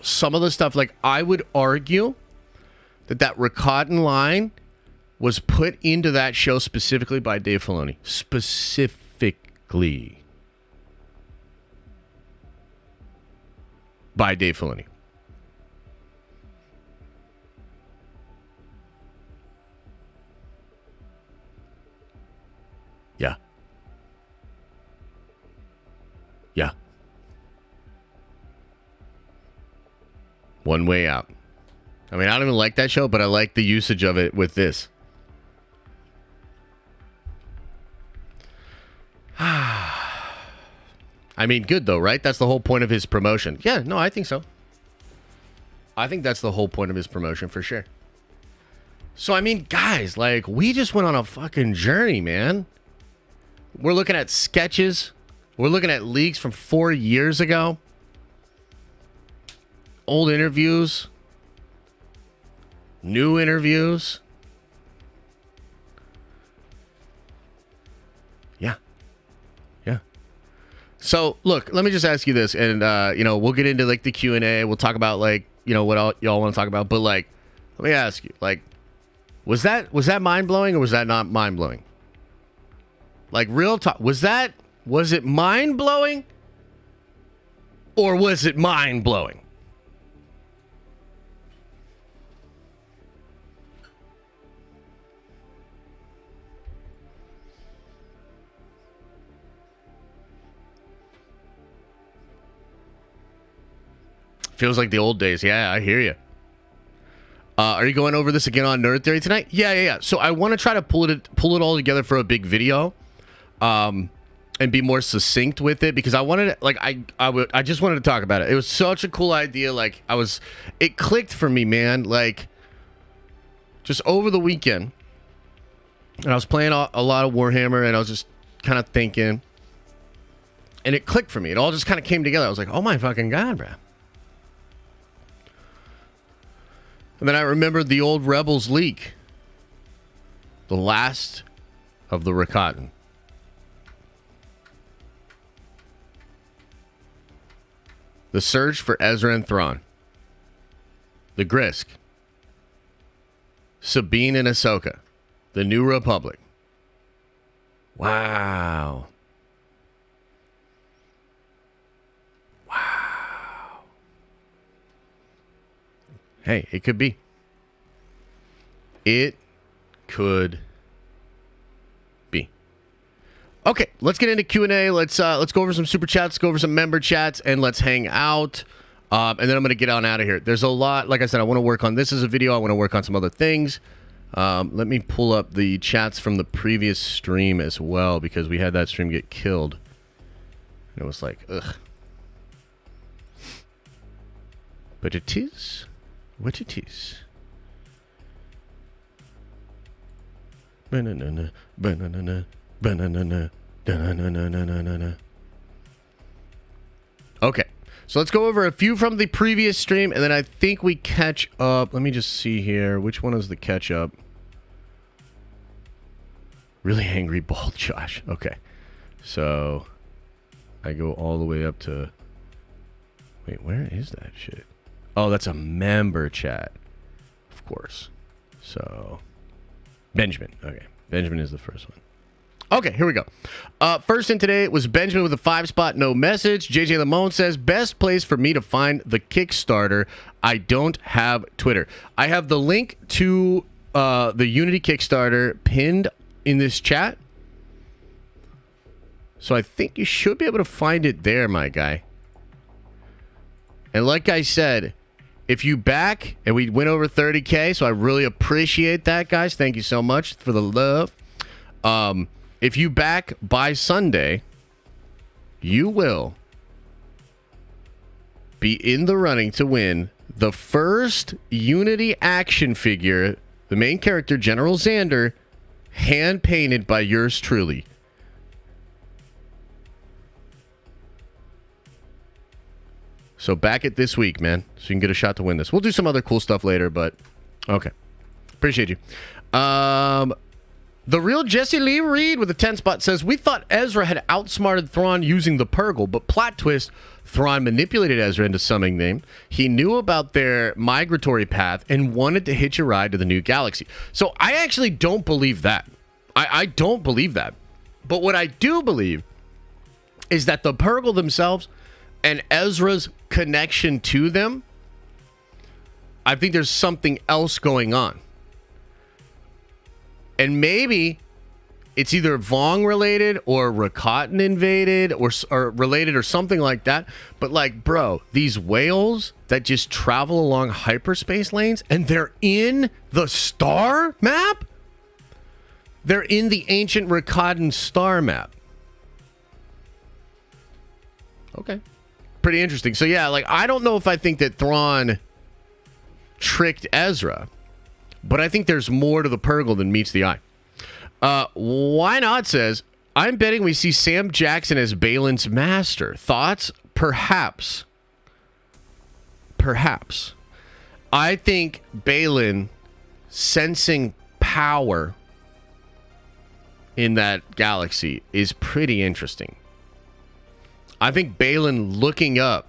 some of the stuff, like, I would argue that Rakatan line was put into that show specifically by Dave Filoni. Specifically by Dave Filoni. Yeah. Yeah. One Way Out. I mean, I don't even like that show, but I like the usage of it with this. I mean, good though, right? That's the whole point of his promotion. Yeah, no, I think so. I think that's the whole point of his promotion for sure. So, I mean, guys, like, we just went on a fucking journey, man. We're looking at sketches. We're looking at leaks from 4 years ago. Old interviews. New interviews. Yeah. Yeah. So, look, let me just ask you this, and, we'll get into, like, the Q&A. We'll talk about, like, what all y'all want to talk about. But, like, let me ask you, like, was that mind-blowing or was that not mind-blowing? Like, real talk. Was it mind-blowing or was it mind-blowing? Feels like the old days. Yeah, I hear you. Are you going over this again on Nerd Theory tonight? Yeah. So I want to try to pull it all together for a big video, and be more succinct with it, because I wanted, like, I just wanted to talk about it. It was such a cool idea. Like, it clicked for me, man. Like, just over the weekend, and I was playing a lot of Warhammer, and I was just kind of thinking, and it clicked for me. It all just kind of came together. I was like, oh my fucking God, bro. And then I remembered the old Rebels leak. The last of the Rakatan. The search for Ezra and Thrawn. The Grisk. Sabine and Ahsoka. The New Republic. Wow. Hey, it could be. It could be. Okay, let's get into Q&A. Let's go over some super chats, go over some member chats, and let's hang out. And then I'm going to get on out of here. There's a lot. Like I said, I want to work on this as a video. I want to work on some other things. Let me pull up the chats from the previous stream as well, because we had that stream get killed. And it was like, ugh. But it is what it is. Banana, banana, banana, banana. Okay, so let's go over a few from the previous stream, and then I think we catch up. Let me just see here. Which one is the catch up? Really angry bald Josh. Okay, so I go all the way up to... Wait, where is that shit? Oh, that's a member chat. Of course. So, Benjamin. Okay, Benjamin is the first one. Okay, here we go. First in today was Benjamin with a 5-spot, no message. JJ Lamone says, best place for me to find the Kickstarter. I don't have Twitter. I have the link to the Unity Kickstarter pinned in this chat. So I think you should be able to find it there, my guy. And like I said, if you back, and we went over 30K, so I really appreciate that, guys. Thank you so much for the love. If you back by Sunday, you will be in the running to win the first Unity action figure, the main character, General Xander, hand-painted by yours truly. So back it this week, man, so you can get a shot to win this. We'll do some other cool stuff later, but okay. Appreciate you. The real Jesse Lee Reed with a 10-spot says, we thought Ezra had outsmarted Thrawn using the Purgle, but plot twist, Thrawn manipulated Ezra into summoning them. He knew about their migratory path and wanted to hitch a ride to the new galaxy. So I actually don't believe that. I don't believe that. But what I do believe is that the Purgle themselves and Ezra's connection to them, I think there's something else going on. And maybe it's either Vong related or Rakatan invaded or related or something like that. But like, bro, these whales that just travel along hyperspace lanes and they're in the star map? They're in the ancient Rakatan star map. Okay. Pretty interesting. So yeah, like, I don't know if I think that Thrawn tricked Ezra, but I think there's more to the Purgle than meets the eye. Why Not says, I'm betting we see Sam Jackson as Balin's master. Thoughts? Perhaps. Perhaps. I think Balin sensing power in that galaxy is pretty interesting. I think Balin looking up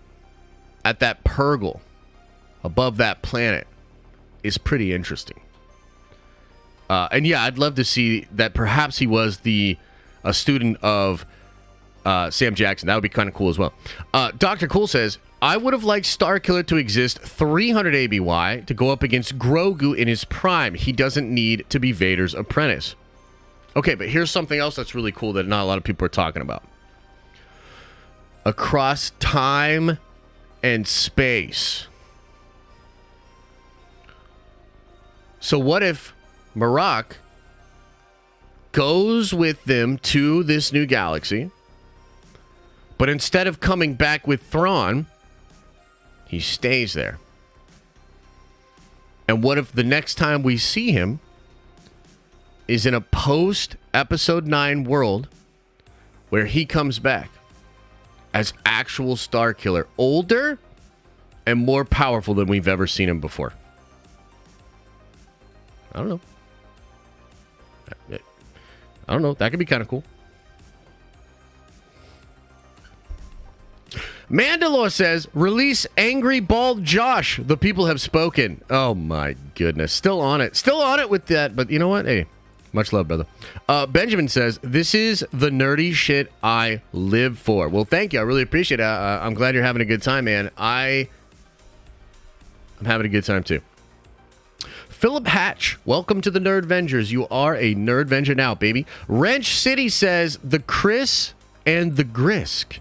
at that Purgle above that planet is pretty interesting. And yeah, I'd love to see that perhaps he was a student of Sam Jackson. That would be kind of cool as well. Dr. Cool says, I would have liked Starkiller to exist 300 ABY to go up against Grogu in his prime. He doesn't need to be Vader's apprentice. Okay, but here's something else that's really cool that not a lot of people are talking about. Across time and space. So what if Marok goes with them to this new galaxy, but instead of coming back with Thrawn, he stays there? And what if the next time we see him is in a post-Episode 9 world where he comes back as actual Starkiller, older and more powerful than we've ever seen him before? I don't know. That could be kind of cool. Mandalore says, release Angry Bald Josh. The people have spoken. Oh, my goodness. Still on it. Still on it with that. But you know what? Hey, much love, brother. Benjamin says, this is the nerdy shit I live for. Well, thank you. I really appreciate it. I'm glad you're having a good time, man. I'm having a good time, too. Philip Hatch, welcome to the Nerd Vengers. You are a Nerd Venger now, baby. Wrench City says, the Chris and the Grisk.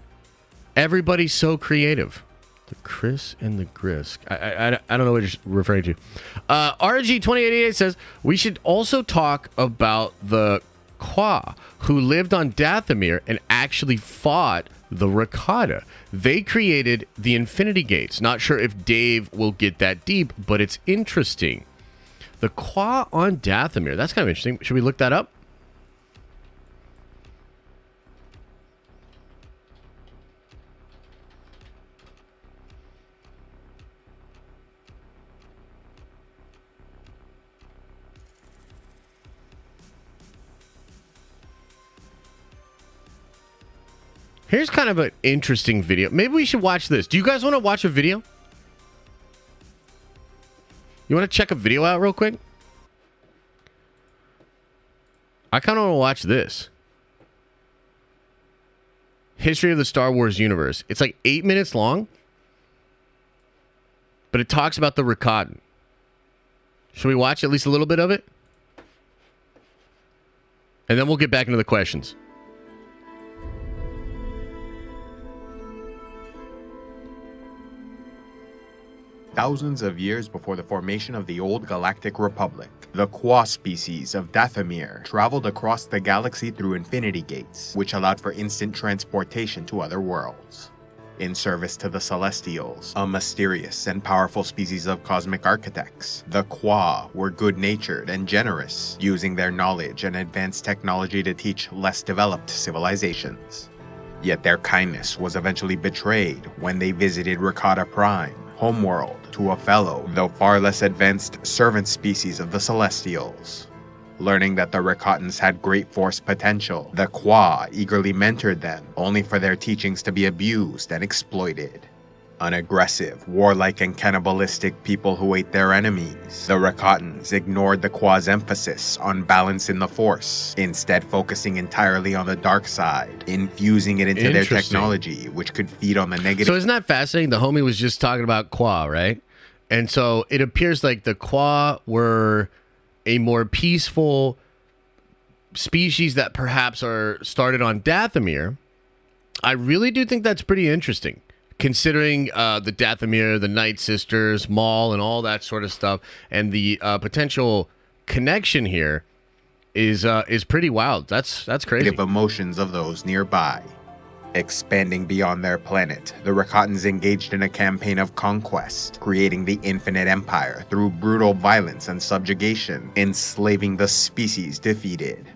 Everybody's so creative. The Chris and the Grisk. I don't know what you're referring to. RG2088 says, we should also talk about the Qua, who lived on Dathomir and actually fought the Rakata. They created the Infinity Gates. Not sure if Dave will get that deep, but it's interesting. The Qua on Dathomir. That's kind of interesting. Should we look that up? Here's kind of an interesting video. Maybe we should watch this. Do you guys want to watch a video? You want to check a video out real quick? I kind of want to watch this. History of the Star Wars universe. It's like 8 minutes long, but it talks about the Rakatan. Should we watch at least a little bit of it? And then we'll get back into the questions. Thousands of years before the formation of the Old Galactic Republic, the Qua species of Dathomir traveled across the galaxy through Infinity Gates, which allowed for instant transportation to other worlds. In service to the Celestials, a mysterious and powerful species of cosmic architects, the Qua were good-natured and generous, using their knowledge and advanced technology to teach less developed civilizations. Yet their kindness was eventually betrayed when they visited Rakata Prime, homeworld, to a fellow, though far less advanced, servant species of the Celestials. Learning that the Rakatans had great force potential, the Qua eagerly mentored them, only for their teachings to be abused and exploited. An aggressive, warlike, and cannibalistic people who ate their enemies, the Rakatans ignored the Qua's emphasis on balance in the Force, instead focusing entirely on the dark side, infusing it into their technology, which could feed on the negative... So isn't that fascinating? The homie was just talking about Qua, right? And so it appears like the Qua were a more peaceful species that perhaps are started on Dathomir. I really do think that's pretty interesting, considering the Dathomir, the Night Sisters, Maul, and all that sort of stuff, and the potential connection here is pretty wild. That's crazy. Emotions of those nearby. Expanding beyond their planet, the Rakatans engaged in a campaign of conquest, creating the Infinite Empire through brutal violence and subjugation, enslaving the species defeated.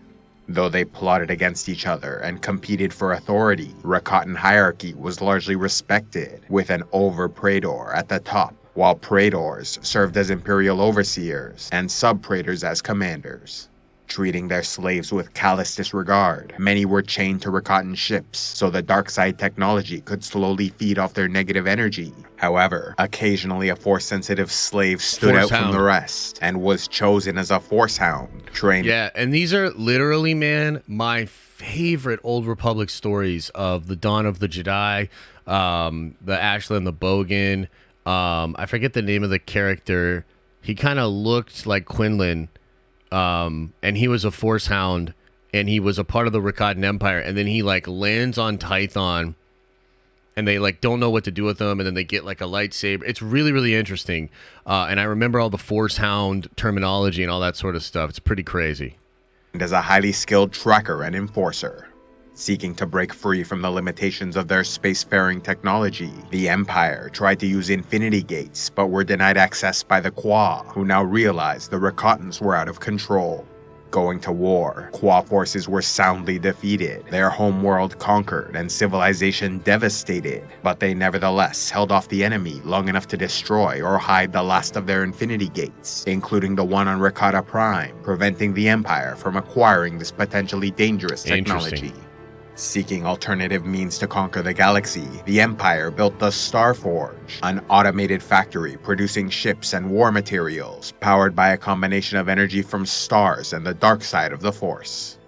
Though they plotted against each other and competed for authority, Rakatan hierarchy was largely respected, with an over-praetor at the top, while praetors served as imperial overseers and sub-praetors as commanders. Treating their slaves with callous disregard, many were chained to Rakatan ships so the dark side technology could slowly feed off their negative energy. However, occasionally a Force-sensitive slave stood out from the rest and was chosen as a Force Hound, trained... Yeah, and these are literally, man, my favorite Old Republic stories of the Dawn of the Jedi, the Ashland, the Bogan. I forget the name of the character. He kind of looked like Quinlan. And he was a Force Hound, and he was a part of the Rakatan Empire, and then he like lands on Tython, and they like don't know what to do with him, and then they get like a lightsaber. It's really, really interesting. And I remember all the Force Hound terminology and all that sort of stuff. It's pretty crazy. As a highly skilled tracker and enforcer. Seeking to break free from the limitations of their spacefaring technology, the Empire tried to use Infinity Gates, but were denied access by the Qua, who now realized the Rakatans were out of control. Going to war, Qua forces were soundly defeated, their homeworld conquered, and civilization devastated, but they nevertheless held off the enemy long enough to destroy or hide the last of their Infinity Gates, including the one on Rakata Prime, preventing the Empire from acquiring this potentially dangerous technology. Seeking alternative means to conquer the galaxy, the Empire built the Starforge, an automated factory producing ships and war materials, powered by a combination of energy from stars and the dark side of the Force.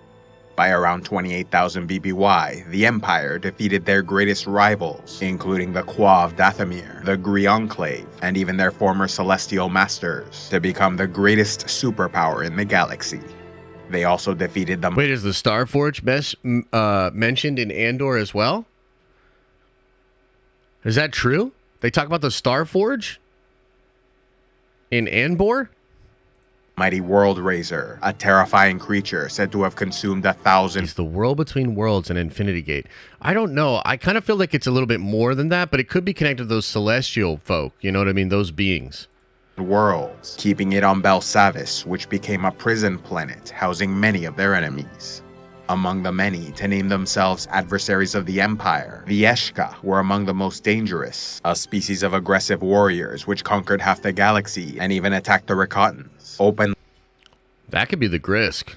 By around 28,000 BBY, the Empire defeated their greatest rivals, including the Qua of Dathomir, the Gree Enclave, and even their former Celestial Masters, to become the greatest superpower in the galaxy. They also defeated them. Wait, is the Starforge mentioned in Andor as well? Is that true? They talk about the Star Forge in Anbor. Mighty World Razor, a terrifying creature said to have consumed 1,000 It's the world between worlds and Infinity Gate. I don't know. I kind of feel like it's a little bit more than that, but it could be connected to those celestial folk. You know what I mean? Those beings. worlds, keeping it on Belsavis, which became a prison planet housing many of their enemies. Among the many to name themselves adversaries of the Empire, the Eshka were among the most dangerous, a species of aggressive warriors which conquered half the galaxy and even attacked the Rakatans, openly That could be the Grisk.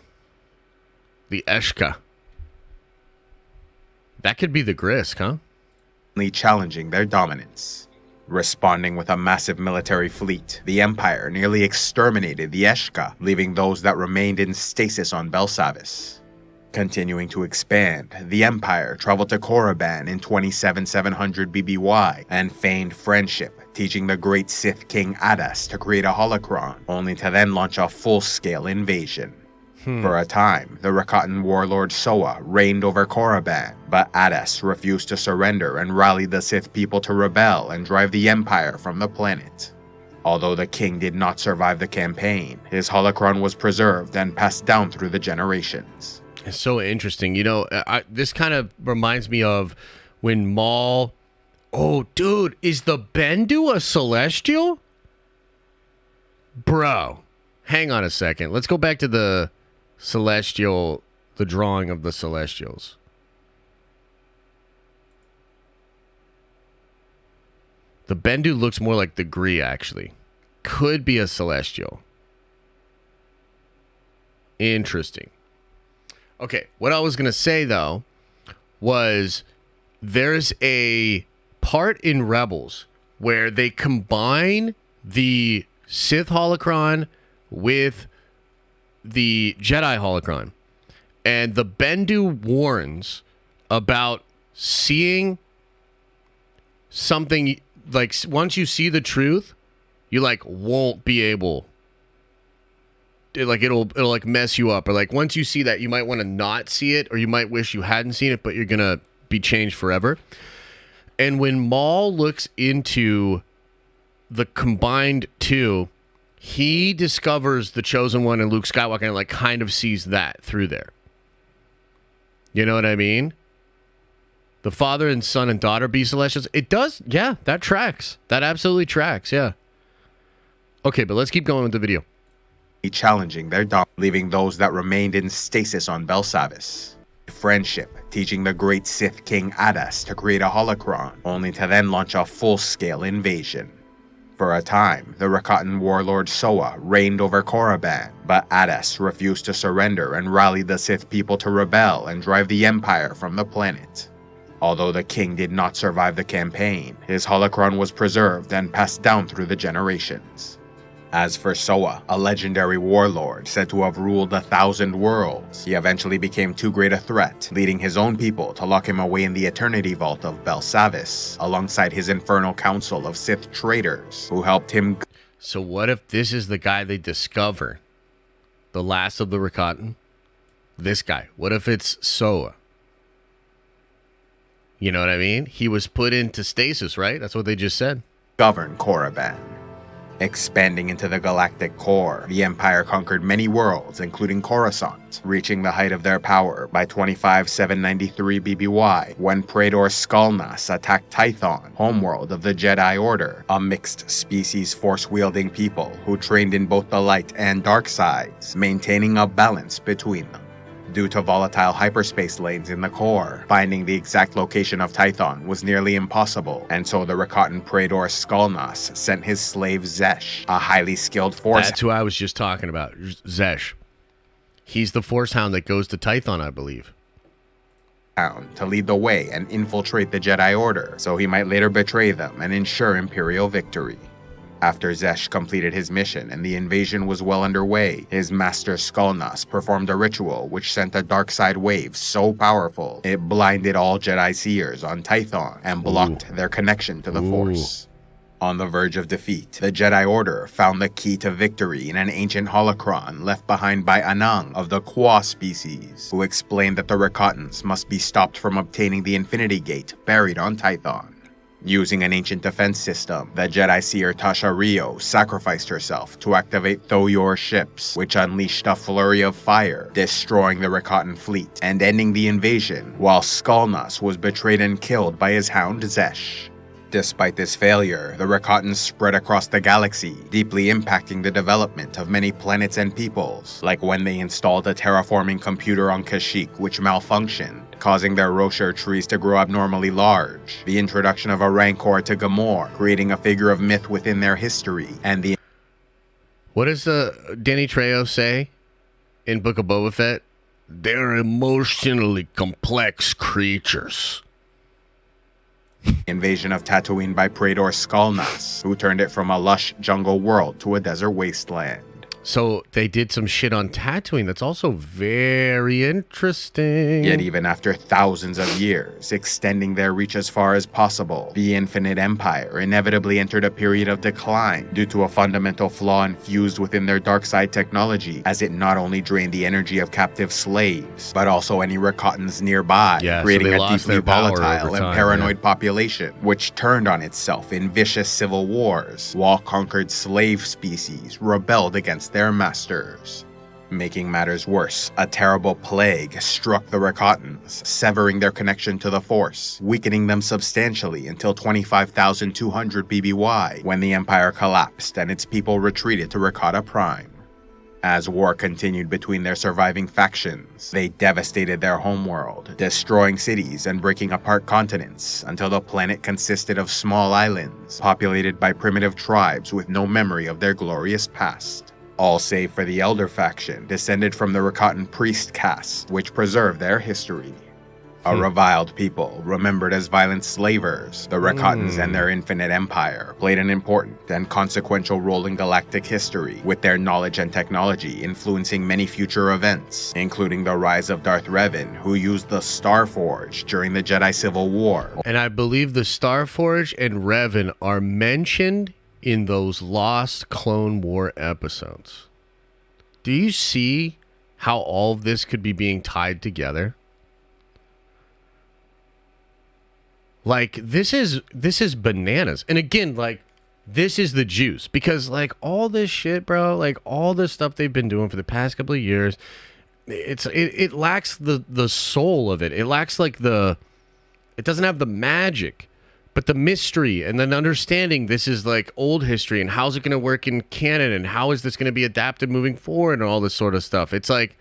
The Eshka. That could be the Grisk, huh? challenging their dominance. Responding with a massive military fleet, the Empire nearly exterminated the Eshka, leaving those that remained in stasis on Belsavis. Continuing to expand, the Empire traveled to Korriban in 27700 BBY and feigned friendship, teaching the great Sith King Adas to create a holocron, only to then launch a full-scale invasion. For a time, the Rakatan warlord Soa reigned over Korriban, but Adas refused to surrender and rallied the Sith people to rebel and drive the Empire from the planet. Although the king did not survive the campaign, his holocron was preserved and passed down through the generations. It's so interesting. You know, this kind of reminds me of when Maul... Oh, dude, is the Bendu a Celestial? Bro, hang on a second. Let's go back to the Celestial, the drawing of the Celestials. The Bendu looks more like the Gree, actually. Could be a Celestial. Interesting. Okay, what I was going to say, though, was there's a part in Rebels where they combine the Sith holocron with the Jedi holocron. And the Bendu warns about seeing something, like, once you see the truth, you, like, won't be able... it'll like mess you up, or like once you see that, you might want to not see it, or you might wish you hadn't seen it, but you're gonna be changed forever. And when Maul looks into the combined two, he discovers the Chosen One and Luke Skywalker, and like kind of sees that through there. You know what I mean? The father and son and daughter be Celestials. It does, yeah, that tracks. That absolutely tracks, yeah. Okay, but let's keep going with the video. Challenging their leaving those that remained in stasis on Belsavis. Friendship, teaching the great Sith King Adas to create a holocron, only to then launch a full-scale invasion. For a time, the Rakatan warlord Soa reigned over Korriban, but Adas refused to surrender and rallied the Sith people to rebel and drive the Empire from the planet. Although the king did not survive the campaign, his holocron was preserved and passed down through the generations. As for Soa, a legendary warlord said to have ruled 1,000 worlds, he eventually became too great a threat, leading his own people to lock him away in the Eternity Vault of Belsavis, alongside his infernal council of Sith traitors, who helped him. So what if this is the guy they discover? The last of the Rakatan? This guy. What if it's Soa? You know what I mean? He was put into stasis, right? That's what they just said. Govern Korriban. Expanding into the galactic core, the Empire conquered many worlds, including Coruscant, reaching the height of their power by 25793 BBY, when Praetor Skalnas attacked Tython, homeworld of the Jedi Order, a mixed species force-wielding people who trained in both the light and dark sides, maintaining a balance between them. Due to volatile hyperspace lanes in the core, finding the exact location of Tython was nearly impossible, and so the Rakatan Praetor Skalnas sent his slave Zesh, a highly skilled force. That's who I was just talking about, Zesh. He's the Force Hound that goes to Tython, I believe. To lead the way and infiltrate the Jedi Order, so he might later betray them and ensure Imperial victory. After Zesh completed his mission and the invasion was well underway, his master Skalnas performed a ritual which sent a dark side wave so powerful it blinded all Jedi seers on Tython and blocked their connection to the Force. On the verge of defeat, the Jedi Order found the key to victory in an ancient holocron left behind by Anang of the Kwa species, who explained that the Rakatans must be stopped from obtaining the Infinity Gate buried on Tython. Using an ancient defense system, the Jedi seer Tasha Rio sacrificed herself to activate Thoyor ships, which unleashed a flurry of fire, destroying the Rakatan fleet and ending the invasion, while Skalnas was betrayed and killed by his hound Zesh. Despite this failure, the Rakatans spread across the galaxy, deeply impacting the development of many planets and peoples, like when they installed a terraforming computer on Kashyyyk which malfunctioned, causing their Roshar trees to grow abnormally large, the introduction of a Rancor to Gamorrean, creating a figure of myth within their history, and the... What does Danny Trejo say in Book of Boba Fett? They're emotionally complex creatures. invasion of Tatooine by Praetor Skalnas, who turned it from a lush jungle world to a desert wasteland. So they did some shit on Tatooine. That's also very interesting. Yet even after thousands of years, extending their reach as far as possible, the Infinite Empire inevitably entered a period of decline due to a fundamental flaw infused within their dark side technology, as it not only drained the energy of captive slaves, but also any Rakatans nearby, creating a deeply volatile and paranoid population, which turned on itself in vicious civil wars, while conquered slave species rebelled against their masters. Making matters worse, a terrible plague struck the Rakatans, severing their connection to the Force, weakening them substantially until 25,200 BBY, when the Empire collapsed and its people retreated to Rakata Prime. As war continued between their surviving factions, they devastated their homeworld, destroying cities and breaking apart continents until the planet consisted of small islands, populated by primitive tribes with no memory of their glorious past. All save for the Elder faction, descended from the Rakatan priest caste, which preserved their history. A reviled people, remembered as violent slavers, the Rakatans and their infinite empire played an important and consequential role in galactic history, with their knowledge and technology influencing many future events, including the rise of Darth Revan, who used the Starforge during the Jedi Civil War. And I believe the Starforge and Revan are mentioned in those Lost Clone War episodes. Do you see how all of this could be being tied together? Like, this is bananas. And again, like, this is the juice, because like all this shit, bro, like all this stuff they've been doing for the past couple of years, it lacks the soul of it. It lacks like it doesn't have the magic. But the mystery and then understanding this is like old history and how's it going to work in canon and how is this going to be adapted moving forward and all this sort of stuff. It's like,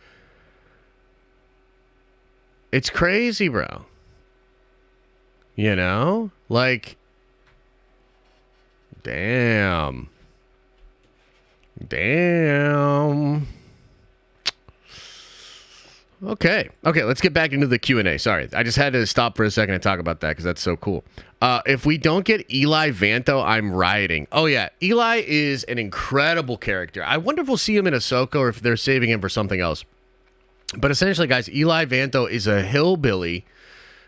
it's crazy, bro. You know? Like, damn. Okay, let's get back into the Q&A. Sorry, I just had to stop for a second and talk about that because that's so cool. If we don't get Eli Vanto, I'm rioting. Oh, yeah, Eli is an incredible character. I wonder if we'll see him in Ahsoka or if they're saving him for something else. But essentially, guys, Eli Vanto is a hillbilly.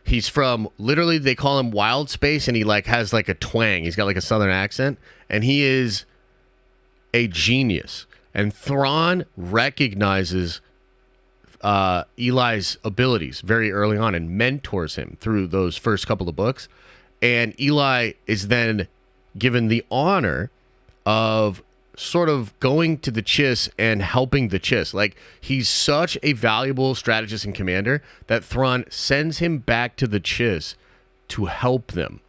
He's from, literally, they call him Wild Space, and he like has like a twang. He's got like a southern accent, and he is a genius. And Thrawn recognizes Eli's abilities very early on and mentors him through those first couple of books. And Eli is then given the honor of sort of going to the Chiss and helping the Chiss. Like, he's such a valuable strategist and commander that Thrawn sends him back to the Chiss to help them.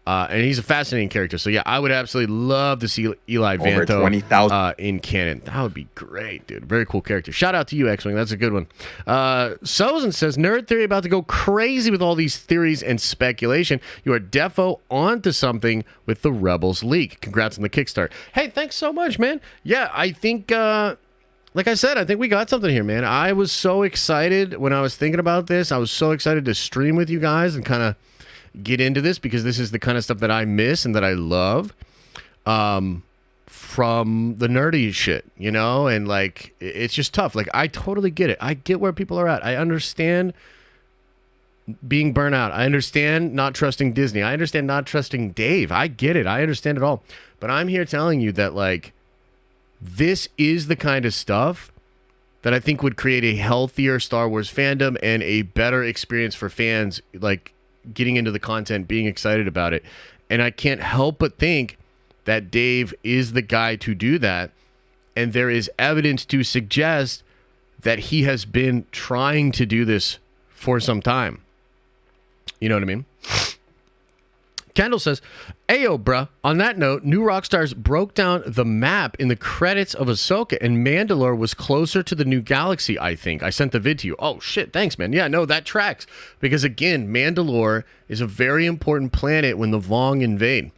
And he's a fascinating character. So, yeah, I would absolutely love to see Eli Over Vanto 20,000 in canon. That would be great, dude. Very cool character. Shout out to you, X-Wing. That's a good one. Sozin says, Nerd Theory about to go crazy with all these theories and speculation. You are defo onto something with the Rebels leak. Congrats on the Kickstart. Hey, thanks so much, man. Yeah, I think... like I said, I think we got something here, man. I was so excited when I was thinking about this. I was so excited to stream with you guys and kind of get into this because this is the kind of stuff that I miss and that I love from the nerdy shit, you know? And like, it's just tough. Like, I totally get it. I get where people are at. I understand being burnt out. I understand not trusting Disney. I understand not trusting Dave. I get it. I understand it all. But I'm here telling you that, like, this is the kind of stuff that I think would create a healthier Star Wars fandom and a better experience for fans, like, getting into the content, being excited about it. And I can't help but think that Dave is the guy to do that. And there is evidence to suggest that he has been trying to do this for some time. You know what I mean? Kendall says, Ayo, bruh. On that note, New Rockstars broke down the map in the credits of Ahsoka, and Mandalore was closer to the new galaxy, I think. I sent the vid to you. Oh, shit. Thanks, man. Yeah, no, that tracks. Because, again, Mandalore is a very important planet when the Vong invade.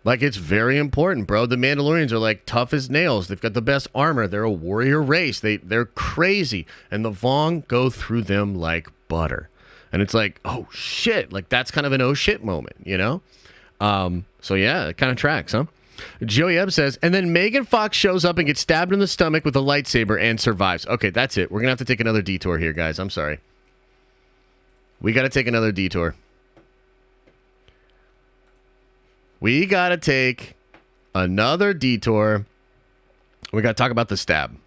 Like, it's very important, bro. The Mandalorians are, like, tough as nails. They've got the best armor. They're a warrior race. They're crazy. And the Vong go through them like butter. And it's like, oh, shit. Like, that's kind of an oh, shit moment, you know? So, yeah, it kind of tracks, huh? Joey Ebb says, and then Megan Fox shows up and gets stabbed in the stomach with a lightsaber and survives. Okay, that's it. We're going to have to take another detour here, guys. I'm sorry. We got to take another detour. We got to take another detour. We got to talk about the stab.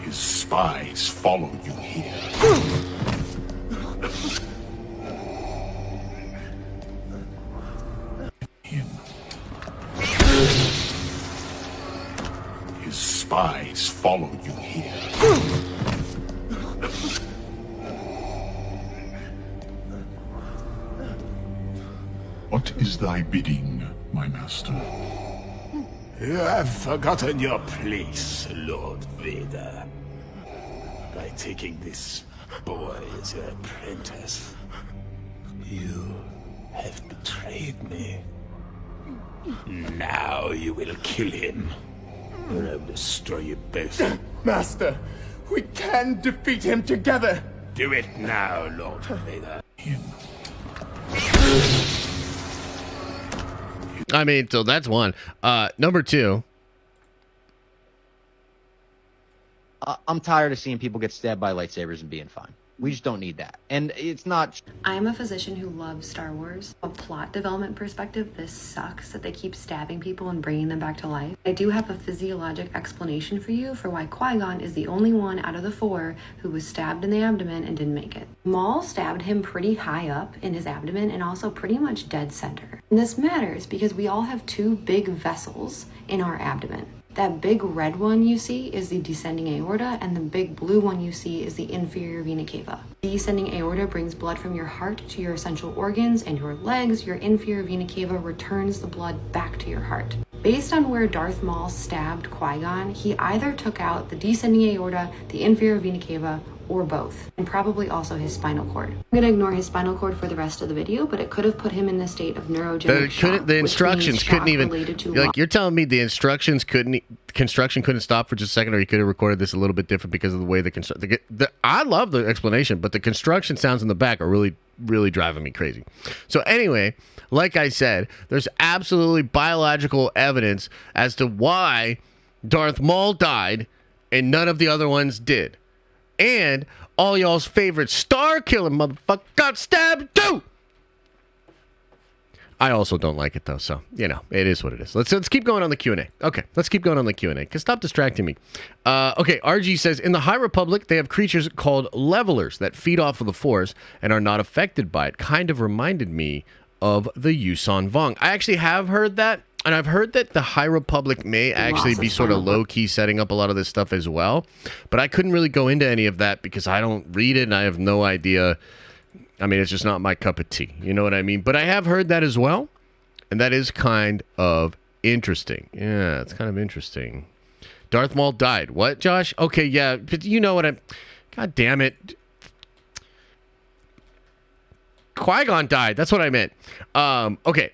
His spies follow you here. Him. His spies follow you here. What is thy bidding, my master? You have forgotten your place, Lord Vader. By taking this boy as your apprentice, you have betrayed me. Now you will kill him, or I will destroy you both. Master, we can defeat him together. Do it now, Lord Vader. Him. I mean, so that's one. Number two. I'm tired of seeing people get stabbed by lightsabers and being fine. We just don't need that. And it's not... I'm a physician who loves Star Wars. From a plot development perspective, this sucks that they keep stabbing people and bringing them back to life. I do have a physiologic explanation for you for why Qui-Gon is the only one out of the 4 who was stabbed in the abdomen and didn't make it. Maul stabbed him pretty high up in his abdomen and also pretty much dead center. And this matters because we all have 2 big vessels in our abdomen. That big red one you see is the descending aorta, and the big blue one you see is the inferior vena cava. The descending aorta brings blood from your heart to your essential organs and your legs. Your inferior vena cava returns the blood back to your heart. Based on where Darth Maul stabbed Qui-Gon, he either took out the descending aorta, the inferior vena cava, or both, and probably also his spinal cord. I'm going to ignore his spinal cord for the rest of the video, but it could have put him in a state of neurogenic shock. The instructions couldn't even, like, you're telling me the instructions construction couldn't stop for just a second, or you could have recorded this a little bit different because of the way I love the explanation, but the construction sounds in the back are really, really driving me crazy. So anyway, like I said, there's absolutely biological evidence as to why Darth Maul died and none of the other ones did. And all y'all's favorite star killer motherfucker got stabbed too. I also don't like it though, so you know it is what it is. Let's keep going on the Q&A. Okay, let's keep going on the Q&A. Cause stop distracting me. Okay, RG says in the High Republic they have creatures called levelers that feed off of the Force and are not affected by it. Kind of reminded me of the Yuuzhan Vong. I actually have heard that. And I've heard that the High Republic may actually be sort of low-key setting up a lot of this stuff as well. But I couldn't really go into any of that because I don't read it and I have no idea. I mean, it's just not my cup of tea. You know what I mean? But I have heard that as well. And that is kind of interesting. Yeah, it's kind of interesting. Darth Maul died. What, Josh? Okay, yeah. But you know what I'm... God damn it. Qui-Gon died. That's what I meant. Okay.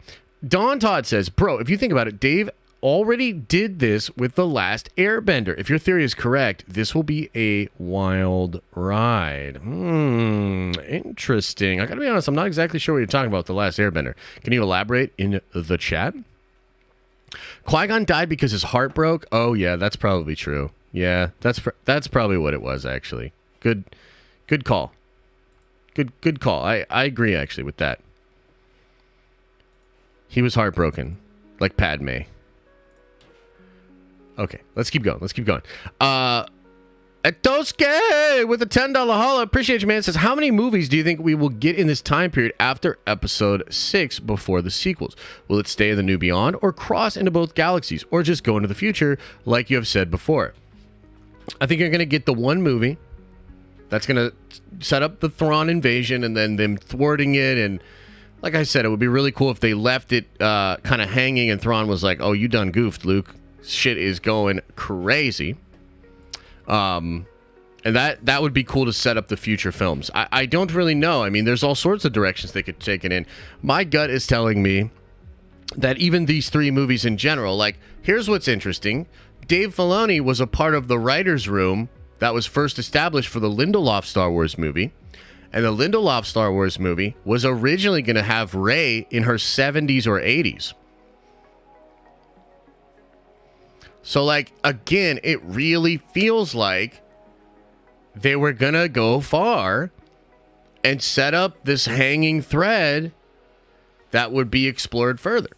Don Todd says, bro, if you think about it, Dave already did this with The Last Airbender. If your theory is correct, this will be a wild ride. Interesting. I gotta be honest, I'm not exactly sure what you're talking about with The Last Airbender. Can you elaborate in the chat? Qui-Gon died because his heart broke? Oh, yeah, that's probably true. Yeah, that's probably what it was, actually. Good call. Good call. I agree, actually, with that. He was heartbroken, like Padme. Okay, let's keep going. Etoske with a $10 holla. Appreciate you, man. Says, how many movies do you think we will get in this time period after episode 6 before the sequels? Will it stay in the New Beyond or cross into both galaxies or just go into the future like you have said before? I think you're going to get the one movie that's going to set up the Thrawn invasion and then them thwarting it. And like I said, it would be really cool if they left it kind of hanging and Thrawn was like, oh, you done goofed, Luke. Shit is going crazy. And that would be cool to set up the future films. I don't really know. I mean, there's all sorts of directions they could take it in. My gut is telling me that even these 3 movies in general, like, here's what's interesting. Dave Filoni was a part of the writer's room that was first established for the Lindelof Star Wars movie. And the Lindelof Star Wars movie was originally going to have Rey in her 70s or 80s. So, like, again, it really feels like they were going to go far and set up this hanging thread that would be explored further.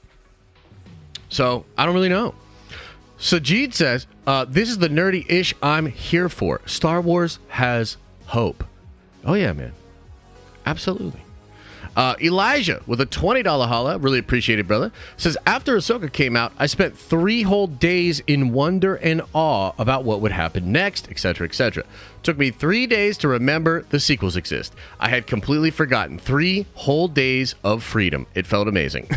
So, I don't really know. Sajid says, this is the nerdy-ish I'm here for. Star Wars has hope. Oh, yeah, man. Absolutely. Elijah with a $20 holla, really appreciate it, brother, says, after Ahsoka came out, I spent 3 whole days in wonder and awe about what would happen next, etc., etc. Took me 3 days to remember the sequels exist. I had completely forgotten. 3 whole days of freedom. It felt amazing.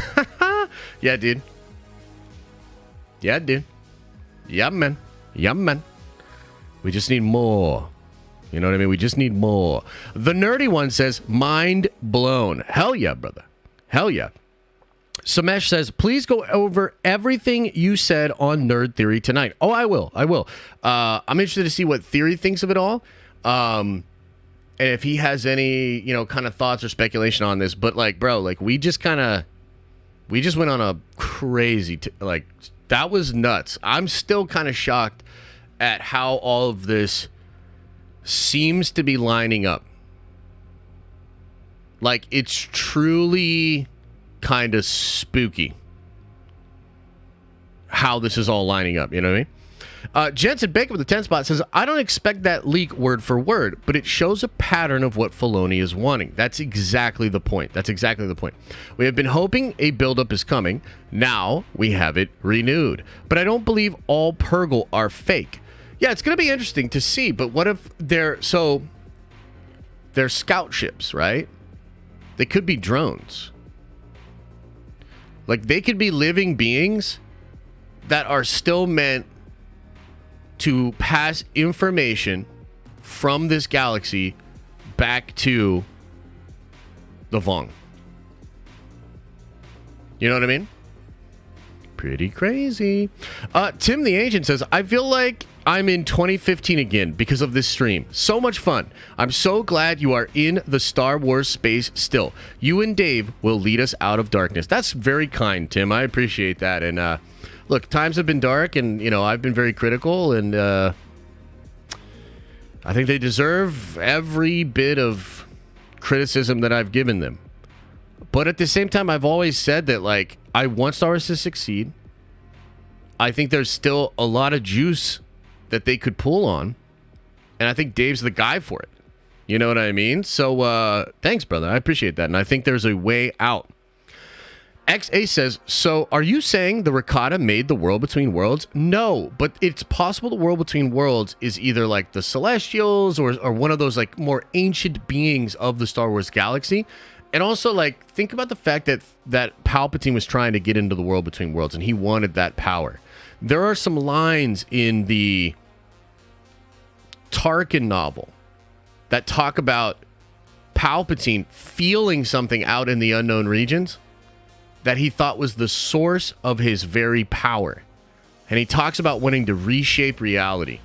Yeah, dude. Yeah, dude. Yeah, man. Yeah, man. We just need more. You know what I mean? We just need more. The nerdy one says, mind blown. Hell yeah, brother. Hell yeah. Samesh says, please go over everything you said on Nerd Theory tonight. Oh, I will. I will. I'm interested to see what Theory thinks of it all. And if he has any, kind of thoughts or speculation on this. But, like, bro, like, we just went on a crazy, that was nuts. I'm still kind of shocked at how all of this seems to be lining up. Like, it's truly kind of spooky how this is all lining up. You know what I mean? Jensen Baker with the 10 spot says, I don't expect that leak word for word, but it shows a pattern of what Filoni is wanting. That's exactly the point. We have been hoping a buildup is coming. Now we have it renewed. But I don't believe all Purgle are fake. Yeah, it's going to be interesting to see, but what if they're scout ships, right? They could be drones. Like, they could be living beings that are still meant to pass information from this galaxy back to the Vong. You know what I mean? Pretty crazy. Tim the Agent says, I feel like I'm in 2015 again because of this stream. So much fun. I'm so glad you are in the Star Wars space still. You and Dave will lead us out of darkness. That's very kind, Tim. I appreciate that. And look, times have been dark, and I've been very critical, and I think they deserve every bit of criticism that I've given them. But at the same time, I've always said that, like, I want Star Wars to succeed. I think there's still a lot of juice that they could pull on, and I think Dave's the guy for it. You know what I mean? So thanks, brother. I appreciate that, and I think there's a way out. XA says, so are you saying the Rakata made the world between worlds? No, but it's possible the world between worlds is either like the Celestials or one of those like more ancient beings of the Star Wars galaxy. And also, like, think about the fact that Palpatine was trying to get into the world between worlds, and he wanted that power. There are some lines in the Tarkin novel that talk about Palpatine feeling something out in the unknown regions that he thought was the source of his very power. And he talks about wanting to reshape reality.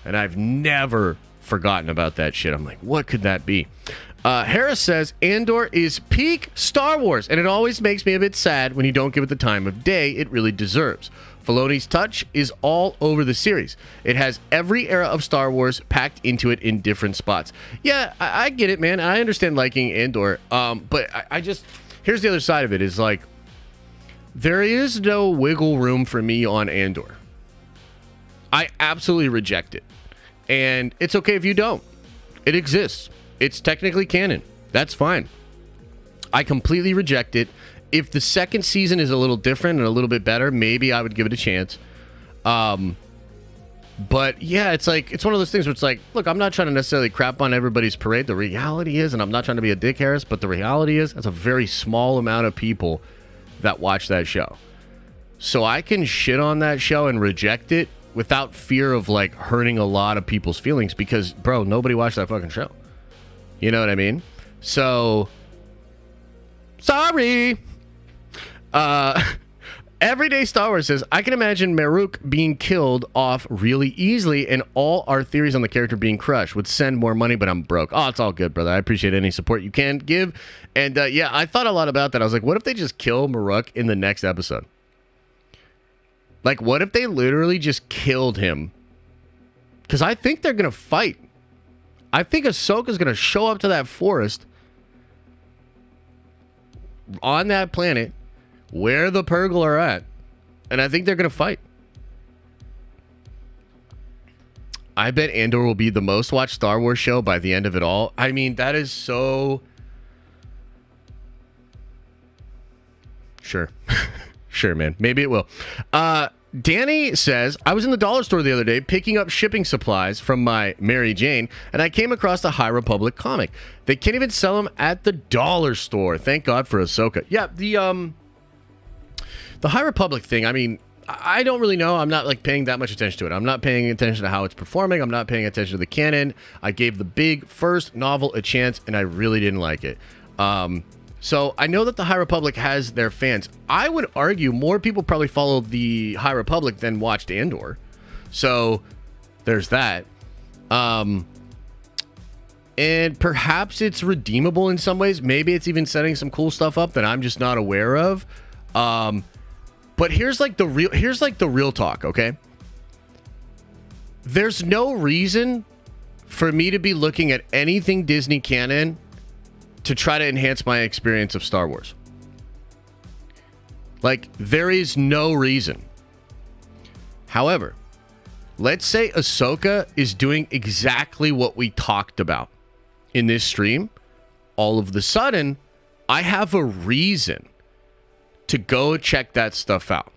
And I've never forgotten about that shit. I'm like, what could that be? Harris says, Andor is peak Star Wars, and it always makes me a bit sad when you don't give it the time of day it really deserves. Filoni's touch is all over the series. It has every era of Star Wars packed into it in different spots. Yeah, I get it, man. I understand liking Andor, but I just... Here's the other side of it, is like, there is no wiggle room for me on Andor. I absolutely reject it. And it's okay if you don't. It exists. It's technically canon. That's fine. I completely reject it. If the second season is a little different and a little bit better, maybe I would give it a chance. But yeah, it's like, it's one of those things where it's like, look, I'm not trying to necessarily crap on everybody's parade. The reality is, and I'm not trying to be a dick Harris, but the reality is that's a very small amount of people that watch that show. So I can shit on that show and reject it without fear of like hurting a lot of people's feelings because, bro, nobody watched that fucking show. You know what I mean? So, sorry. Everyday Star Wars says, I can imagine Maruk being killed off really easily and all our theories on the character being crushed would send more money, but I'm broke. Oh, it's all good, brother. I appreciate any support you can give. And yeah, I thought a lot about that. I was like, what if they just kill Maruk in the next episode? Like, what if they literally just killed him? Because I think they're going to fight. I think Ahsoka's going to show up to that forest on that planet where the Purgle are at, and I think they're going to fight. I bet Andor will be the most watched Star Wars show by the end of it all. I mean, that is so... Sure. Sure, man. Maybe it will. Danny says, I was in the dollar store the other day picking up shipping supplies from my Mary Jane, and I came across the High Republic comic. They can't even sell them at the dollar store. Thank God for Ahsoka. Yeah, the High Republic thing, I mean, I don't really know. I'm not like paying that much attention to it. I'm not paying attention to how it's performing. I'm not paying attention to the canon. I gave the big first novel a chance, and I really didn't like it. So I know that the High Republic has their fans. I would argue more people probably followed the High Republic than watched Andor. So there's that. And perhaps it's redeemable in some ways. Maybe it's even setting some cool stuff up that I'm just not aware of. But here's like the real talk, okay? There's no reason for me to be looking at anything Disney canon to try to enhance my experience of Star Wars. Like, there is no reason. However, let's say Ahsoka is doing exactly what we talked about in this stream. All of the sudden, I have a reason to go check that stuff out.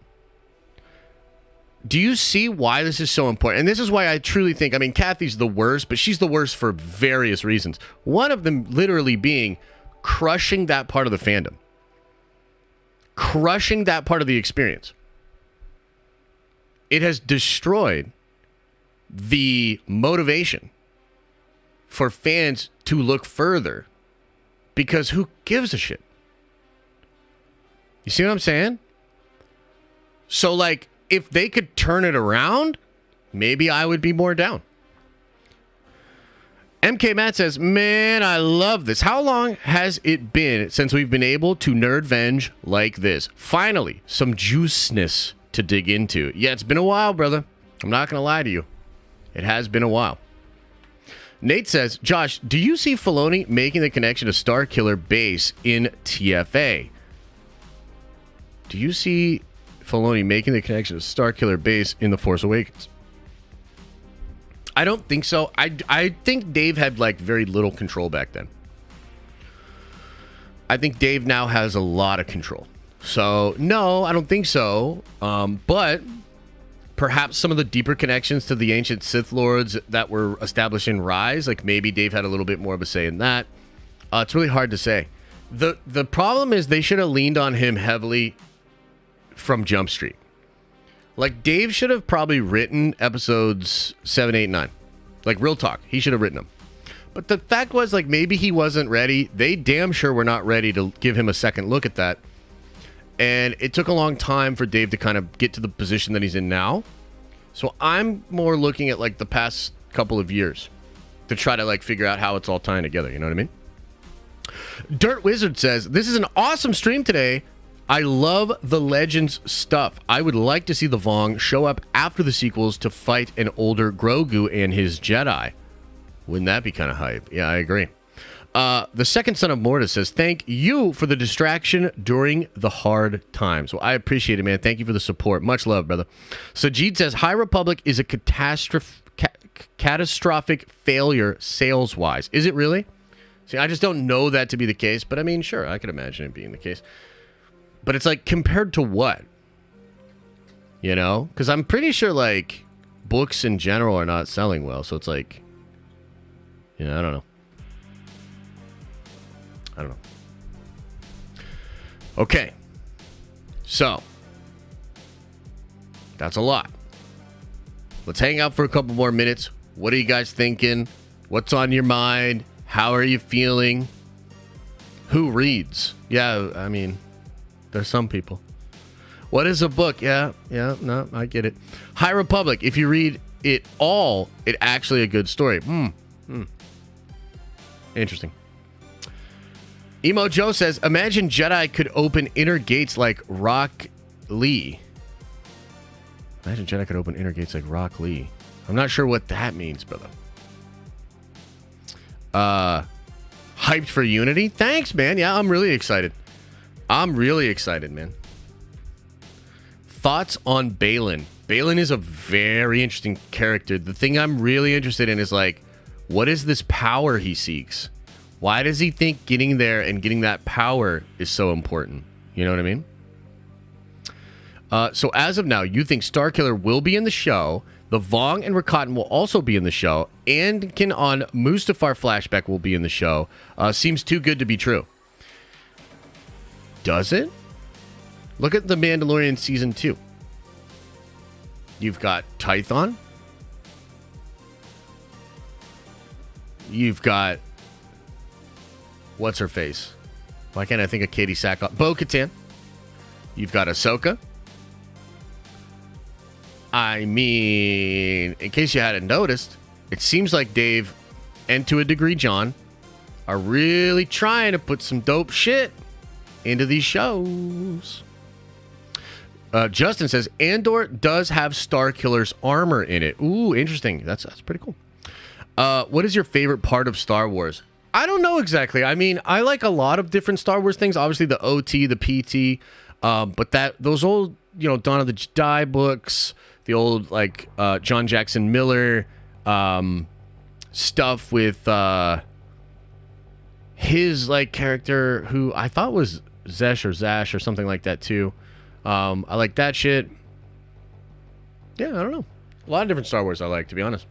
Do you see why this is so important? And this is why I truly think, I mean, Kathy's the worst, but she's the worst for various reasons. One of them literally being crushing that part of the fandom. Crushing that part of the experience. It has destroyed the motivation for fans to look further because who gives a shit? You see what I'm saying? So, like, if they could turn it around, maybe I would be more down. MK Matt says, man, I love this. How long has it been since we've been able to nerdvenge like this? Finally, some juiceness to dig into. Yeah, it's been a while, brother. I'm not going to lie to you. It has been a while. Nate says, Josh, do you see Filoni making the connection to Starkiller Base in TFA? Do you see Filoni making the connection to Starkiller Base in The Force Awakens? I don't think so. I think Dave had like very little control back then. I think Dave now has a lot of control. So no, I don't think so. But perhaps some of the deeper connections to the ancient Sith Lords that were established in Rise, like maybe Dave had a little bit more of a say in that. It's really hard to say. The problem is they should have leaned on him heavily from Jump Street. Like, Dave should have probably written episodes 7, 8, 9. Like, real talk. He should have written them. But the fact was, like, maybe he wasn't ready. They damn sure were not ready to give him a second look at that. And it took a long time for Dave to kind of get to the position that he's in now. So I'm more looking at, like, the past couple of years to try to, like, figure out how it's all tying together. You know what I mean? Dirt Wizard says, this is an awesome stream today. I love the Legends stuff. I would like to see the Vong show up after the sequels to fight an older Grogu and his Jedi. Wouldn't that be kind of hype? Yeah, I agree. The second son of Mortis says, thank you for the distraction during the hard times. Well, I appreciate it, man. Thank you for the support. Much love, brother. Sajid says, High Republic is a catastrophe catastrophic failure sales-wise. Is it really? See, I just don't know that to be the case, but I mean, sure, I could imagine it being the case. But it's like, compared to what? You know? Because I'm pretty sure, like, books in general are not selling well, so it's like, you know, I don't know. Okay. So, that's a lot. Let's hang out for a couple more minutes. What are you guys thinking? What's on your mind? How are you feeling? Who reads? Yeah, I mean, there's some people. What is a book? Yeah, no, I get it. High Republic, if you read it all, it's actually a good story. Interesting. Emo Joe says, imagine Jedi could open inner gates like Rock Lee. Imagine Jedi could open inner gates like Rock Lee. I'm not sure what that means, brother. Hyped for Unity? Thanks, man. Yeah, I'm really excited. Man. Thoughts on Balin? Balin is a very interesting character. The thing I'm really interested in is, like, what is this power he seeks? Why does he think getting there and getting that power is so important? You know what I mean? So as of now, you think Starkiller will be in the show, the Vong and Rakatan will also be in the show, Anakin on Mustafar flashback will be in the show. Seems too good to be true. Does it? Look at The Mandalorian Season 2. You've got Tython. You've got... what's her face? Why can't I think of Katie Sackhoff? Bo-Katan. You've got Ahsoka. I mean, in case you hadn't noticed, it seems like Dave, and to a degree John, are really trying to put some dope shit into these shows. Justin says, Andor does have Starkiller's armor in it. Ooh, interesting. That's pretty cool. What is your favorite part of Star Wars? I don't know exactly. I mean, I like a lot of different Star Wars things. Obviously, the OT, the PT, but those old, Dawn of the Jedi books, the old, like, John Jackson Miller stuff with his, like, character who I thought was Zash or something like that, too. I like that shit. Yeah, I don't know. A lot of different Star Wars I like, to be honest.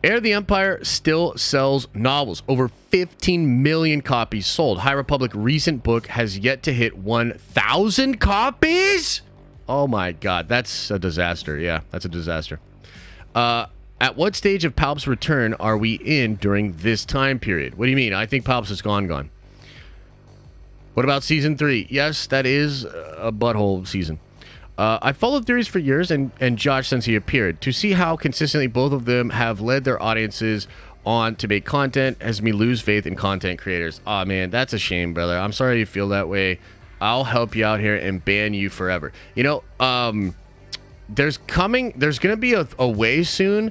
Heir of the Empire still sells novels. Over 15 million copies sold. High Republic recent book has yet to hit 1,000 copies? Oh my god, that's a disaster. Yeah, that's a disaster. At what stage of Palp's return are we in during this time period? What do you mean? I think Palp's is gone. What about season 3? Yes, that is a butthole season. I followed theories for years and Josh since he appeared. To see how consistently both of them have led their audiences on to make content has me lose faith in content creators. Aw, man, that's a shame, brother. I'm sorry you feel that way. I'll help you out here and ban you forever. There's going to be a way soon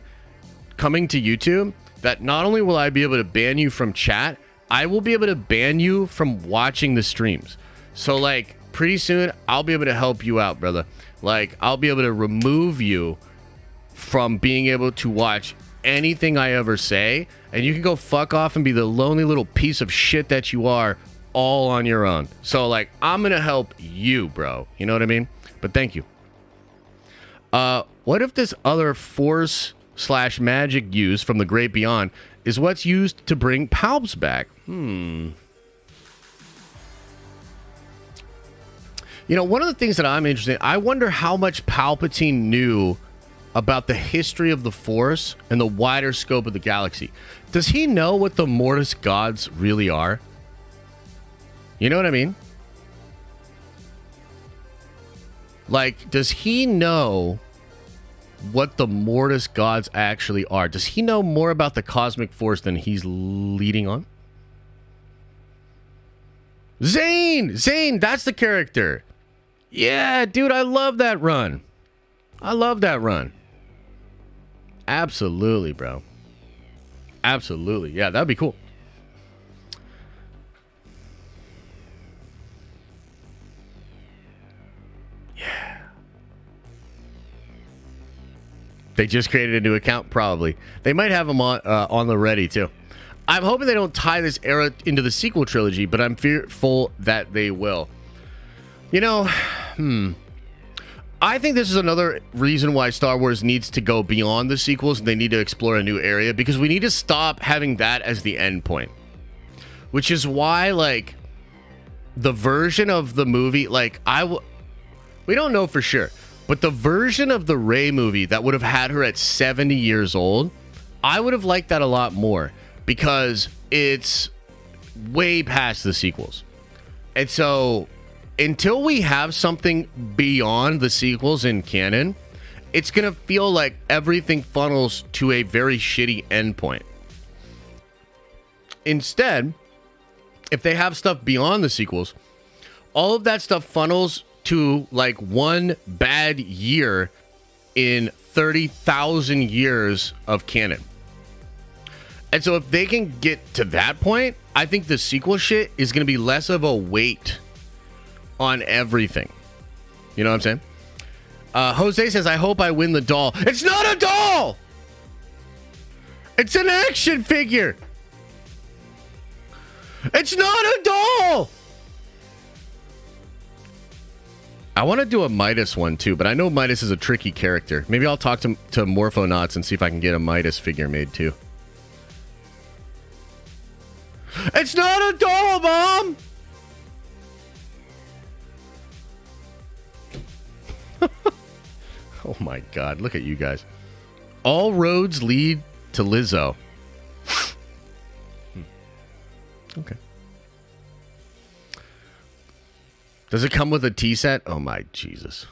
coming to YouTube that not only will I be able to ban you from chat, I will be able to ban you from watching the streams. So, like, pretty soon, I'll be able to help you out, brother. Like, I'll be able to remove you from being able to watch anything I ever say, and you can go fuck off and be the lonely little piece of shit that you are all on your own. So, like, I'm gonna help you, bro. You know what I mean? But thank you. What if this other Force/magic use from the Great Beyond is what's used to bring Palps back? One of the things that I'm interested in, I wonder how much Palpatine knew about the history of the Force and the wider scope of the galaxy. Does he know what the Mortis gods really are? You know what I mean? Like, does he know what the Mortis gods actually are? Does he know more about the cosmic force than he's leading on? Zane, that's the character. Yeah, dude, I love that run. Absolutely, bro. Absolutely. Yeah, that'd be cool. They just created a new account, probably. They might have them on the ready, too. I'm hoping they don't tie this era into the sequel trilogy, but I'm fearful that they will. You know, I think this is another reason why Star Wars needs to go beyond the sequels and they need to explore a new area, because we need to stop having that as the end point. Which is why, like, the version of the movie, like, we don't know for sure, but the version of the Rey movie that would have had her at 70 years old, I would have liked that a lot more because it's way past the sequels. And so until we have something beyond the sequels in canon, it's going to feel like everything funnels to a very shitty endpoint. Instead, if they have stuff beyond the sequels, all of that stuff funnels to like one bad year in 30,000 years of canon. And so if they can get to that point, I think the sequel shit is going to be less of a weight on everything. You know what I'm saying? Jose says, I hope I win the doll. It's not a doll! It's an action figure! It's not a doll! I want to do a Midas one too, but I know Midas is a tricky character. Maybe I'll talk to Morphonauts and see if I can get a Midas figure made too. It's not a doll, Mom! Oh my God, look at you guys. All roads lead to Lizzo. Okay. Does it come with a tea set? Oh my Jesus.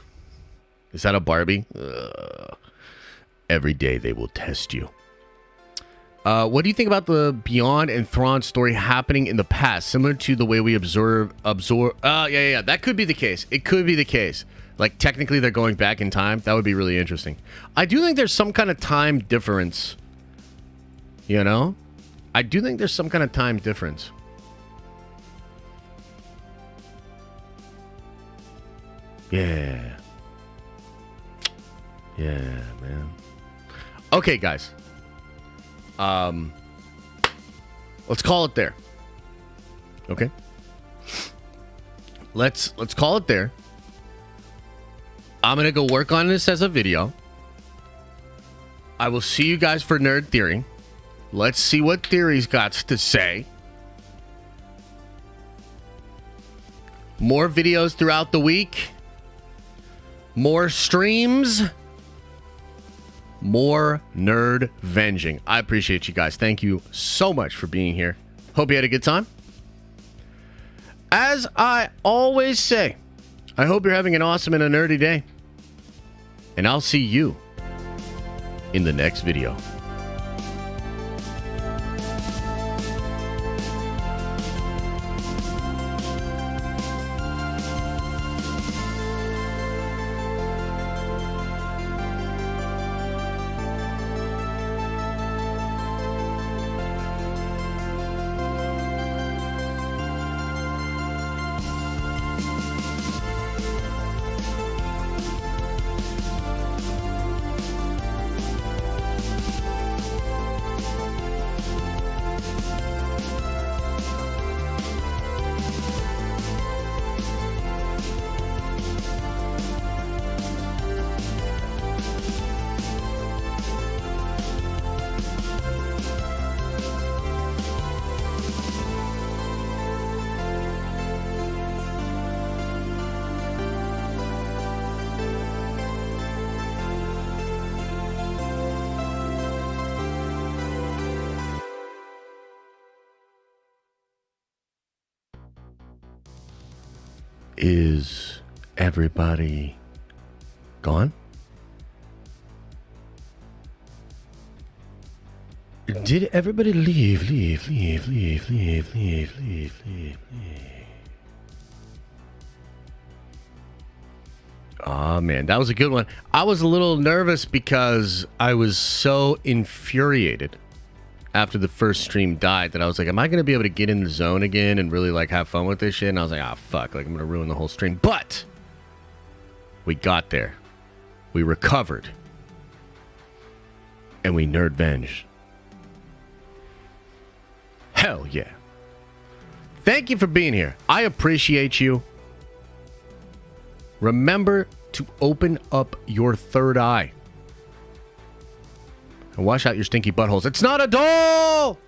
Is that a Barbie? Ugh. Every day they will test you. What do you think about the Beyond and Thrawn story happening in the past, similar to the way we absorb? Yeah. That could be the case. It could be the case. Like, technically, they're going back in time. That would be really interesting. I do think there's some kind of time difference. You know? I do think there's some kind of time difference. Yeah. Yeah, man. Okay, guys. Let's call it there. Okay? Let's call it there. I'm going to go work on this as a video. I will see you guys for Nerd Theory. Let's see what Theory's got to say. More videos throughout the week. More streams. More nerd venging. I appreciate you guys. Thank you so much for being here. Hope you had a good time. As I always say, I hope you're having an awesome and a nerdy day. And I'll see you in the next video. Is everybody gone? Did everybody leave? Oh man, that was a good one. I was a little nervous because I was so infuriated after the first stream died that I was like, am I going to be able to get in the zone again and really like have fun with this shit? And I was like, fuck, like I'm going to ruin the whole stream. But we got there. We recovered. and we nerd-venge. Hell yeah. Thank you for being here. I appreciate you. Remember to open up your third eye. And wash out your stinky buttholes. It's not a doll!